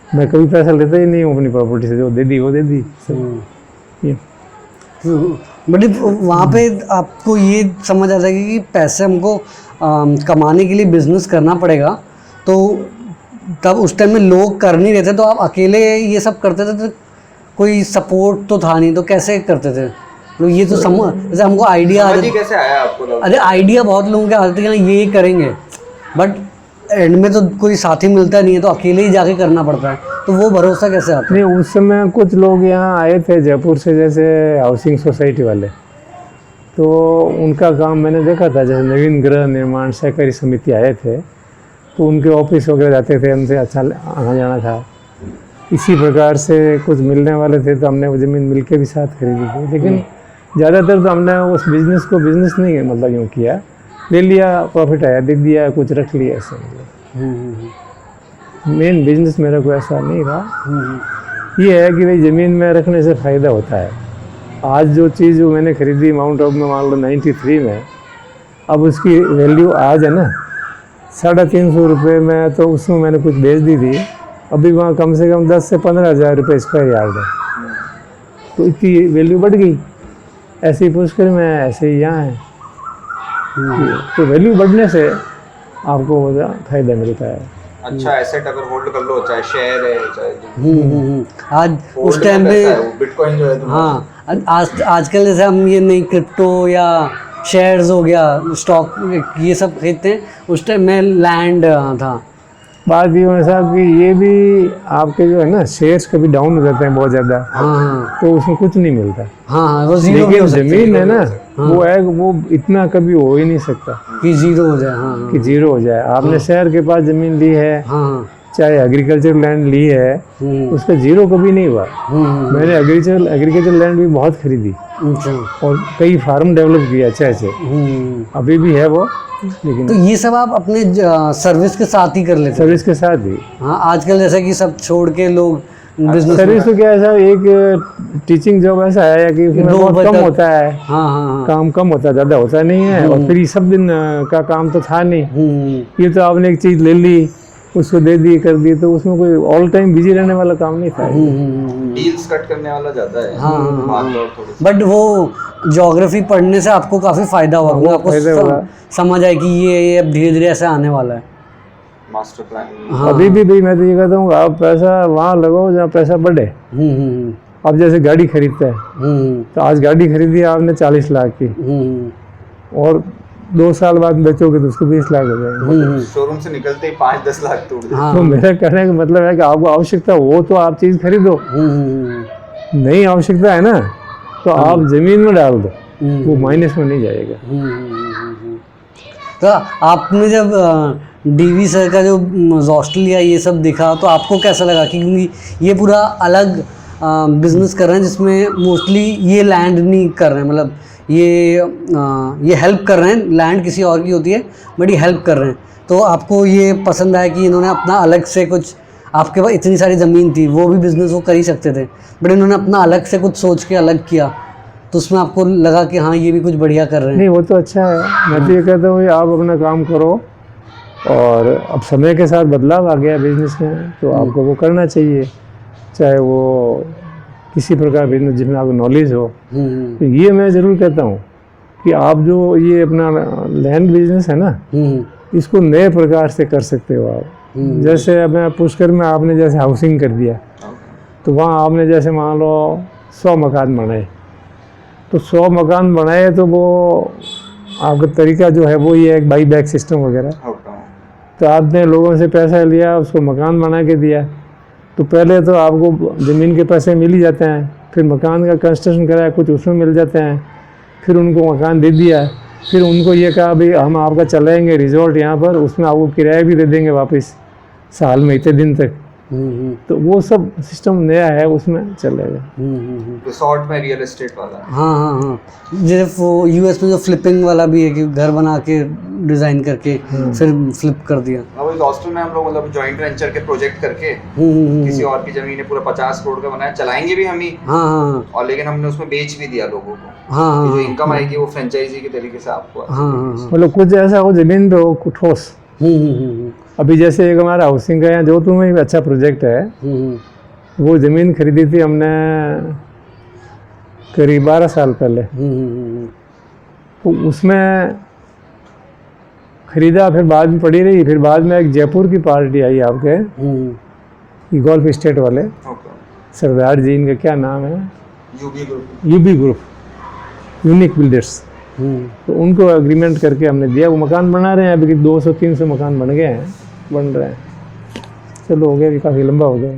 मैं कभी पैसा लेता ही नहीं हूँ अपनी प्रॉपर्टी से, जो दे दी वो दे दी सब। ये बट वहाँ पे आपको ये समझ आता है कि पैसे हमको कमाने के लिए बिजनेस करना पड़ेगा, तो तब उस टाइम में लोग कर नहीं रहे थे, तो आप अकेले ये सब करते थे, तो कोई सपोर्ट तो था नहीं, तो कैसे करते थे? तो ये तो जैसे हमको आइडिया समझ ही कैसे आया आपको दादू? अरे आइडिया बहुत लोगों के आते हैं ये करेंगे, बट एंड में तो कोई साथी मिलता नहीं है, तो अकेले ही जाके करना पड़ता है, तो वो भरोसा कैसे आता है? नहीं, उस समय कुछ लोग यहाँ आए थे जयपुर से, जैसे हाउसिंग सोसाइटी वाले, तो उनका काम मैंने देखा था। जैसे नवीन गृह निर्माण सहकारी समिति आए थे, तो उनके ऑफिस वगैरह जाते थे, उनसे अच्छा आना जाना था। इसी प्रकार से कुछ मिलने वाले थे, तो हमने वो ज़मीन मिल के भी साथ खरीदी थी। लेकिन ज़्यादातर तो हमने उस बिज़नेस को बिज़नेस नहीं मतलब यूँ किया, ले लिया, प्रॉफिट आया दे दिया, कुछ रख लिया ऐसे। मेन बिजनेस मेरा कोई ऐसा नहीं रहा। ये है कि भाई ज़मीन में रखने से फ़ायदा होता है। आज जो चीज़ जो मैंने ख़रीदी माउंट आबू में मान लो 93 में, अब उसकी वैल्यू आज है ना 350 रुपये में, तो उसमें मैंने कुछ बेच दी थी, अभी वहाँ कम से कम 10 से 15 हज़ार रुपये स्क्वायर यार्ड है, तो इतनी वैल्यू बढ़ गई। ऐसे ही पुष्कर में ऐसे ही यहाँ है, तो वैल्यू बढ़ने से आपको फ़ायदा मिलता है। अच्छा एसेट अगर होल्ड कर लो, चाहे शेयर है चाहे आज उस टाइम पे बिटकॉइन जो है हाँ, आजकल जैसे हम ये नई क्रिप्टो या शेयर्स हो गया, स्टॉक, ये सब खरीदते हैं, उस टाइम में लैंड था। बात ये है साहब कि ये भी आपके जो है ना शेयर्स कभी डाउन हो जाते हैं बहुत ज़्यादा, हाँ तो उसमें कुछ नहीं मिलता। हाँ, वो जीरो लेकिन ज़मीन है ना, वो है वो इतना कभी हो ही नहीं सकता कि जीरो हो जाए। हाँ कि जीरो हो जाए। आपने शहर के पास ज़मीन ली है, हाँ, चाहे एग्रीकल्चर लैंड ली है, उसका जीरो कभी नहीं हुआ। मैंने एग्रीकल्चर लैंड भी बहुत खरीदी अच्छा, और कई फार्म डेवलप किया अच्छे, अभी भी है वो। लेकिन तो ये सब आप अपने सर्विस के साथ ही कर लेते हैं? सर्विस के साथ ही। हाँ, आजकल जैसा कि सब छोड़ के लोग बिजनेस। सर्विस तो क्या है साहब, एक टीचिंग जॉब ऐसा है कि उसमें बहुत कम होता है। हाँ हाँ, काम कम होता है, ज़्यादा होता नहीं है, और फिर ये सब दिन का काम तो था नहीं। ये तो आपने एक चीज़ ले ली, उसको दे दी, कर दी, तो उसमें कोई ऑल टाइम बिजी रहने वाला काम नहीं था। डील्स कट करने वाला ज़्यादा है। हाँ, बट वो ज्योग्राफी पढ़ने से आपको काफ़ी फायदा हुआ, आपको समझ आए कि ये अब धीरे धीरे ऐसे आने वाला है मास्टर प्लान। हाँ, अभी भी भाई मैं तो ये कहता हूँ, आप पैसा वहाँ लगाओ जहाँ पैसा बढ़े। अब जैसे गाड़ी खरीदते हैं, तो आज गाड़ी खरीदी आपने 40 लाख की, और 2 साल बाद बेचोगे तो उसको 20 लाख हो जाएंगे। शोरूम से निकलते ही 5-10 लाख टूट जाए। हाँ, तो मेरा कहने का मतलब है कि आपको आवश्यकता हो तो आप चीज़ खरीदो, नहीं आवश्यकता है ना तो आप ज़मीन में डाल दो, वो माइनस में नहीं जाएगा। तो आपने जब डीवी सर का जो ऑस्ट्रेलिया ये सब देखा, तो आपको कैसा लगा? क्योंकि ये पूरा अलग बिजनेस कर रहे हैं जिसमें मोस्टली ये लैंड नहीं कर रहे हैं, मतलब ये हेल्प कर रहे हैं, लैंड किसी और की होती है बट ये हेल्प कर रहे हैं। तो आपको ये पसंद आया कि इन्होंने अपना अलग से कुछ, आपके पास इतनी सारी ज़मीन थी, वो भी बिज़नेस वो कर ही सकते थे, बट इन्होंने अपना अलग से कुछ सोच के अलग किया, तो उसमें आपको लगा कि हाँ ये भी कुछ बढ़िया कर रहे हैं? नहीं, वो तो अच्छा है। मैं तो ये कहता हूँ आप अपना काम करो, और अब समय के साथ बदलाव आ गया बिजनेस में, तो आपको वो करना चाहिए, चाहे वो किसी प्रकार बिजनेस जिसमें आपको नॉलेज हो। तो ये मैं ज़रूर कहता हूँ कि आप जो ये अपना लैंड बिजनेस है ना, इसको नए प्रकार से कर सकते हो आप। जैसे अब पुष्कर में आपने जैसे हाउसिंग कर दिया, तो वहाँ आपने जैसे मान लो 100 मकान बनाए, तो 100 मकान बनाए तो वो आपका तरीका जो है वो ये एक बाई बैक सिस्टम वगैरह। तो आपने लोगों से पैसा लिया, उसको मकान बना के दिया, तो पहले तो आपको ज़मीन के पैसे मिल ही जाते हैं, फिर मकान का कंस्ट्रक्शन कराया, कुछ उसमें मिल जाते हैं, फिर उनको मकान दे दिया, फिर उनको ये कहा भाई हम आपका चलाएंगे रिजॉर्ट यहाँ पर, उसमें आपको किराया भी दे देंगे वापस साल में इतने दिन तक। तो वो सब सिस्टम नया है, उसमें चलेगा। रिसोर्ट में रियल एस्टेट वाला। हाँ हाँ हाँ, जैसे वो यूएस में जो फ्लिपिंग वाला भी है कि घर बना के डिज़ाइन करके फिर फ्लिप कर दिया। अब हॉस्टल में हम लोग मतलब जॉइंट वेंचर के प्रोजेक्ट करके किसी और की ज़मीन है पूरा 50 करोड़ का बनाया, चलाएंगे भी हम ही। हाँ हाँ, और लेकिन हमने उसमें बेच भी दिया लोगों को। हाँ, जो इनकम आएगी वो फ्रेंचाइजी के तरीके से आपको। हाँ, मतलब कुछ ऐसा हो ज़मीन तो ठोस। अभी जैसे एक हमारा हाउसिंग का यहाँ जोधपुर में अच्छा प्रोजेक्ट है, वो ज़मीन खरीदी थी हमने करीब 12 साल पहले। तो उसमें खरीदा, फिर बाद में पड़ी रही, फिर बाद में एक जयपुर की पार्टी आई आपके गोल्फ स्टेट वाले, सरदार जी, इनका क्या नाम है, यूबी ग्रुप, यूनिक बिल्डर्स। तो उनको एग्रीमेंट करके हमने दिया, वो मकान बना रहे हैं, अभी 200-300 मकान बन गए हैं, बन रहे हैं। चलो हो गया, काफ़ी लंबा हो गया।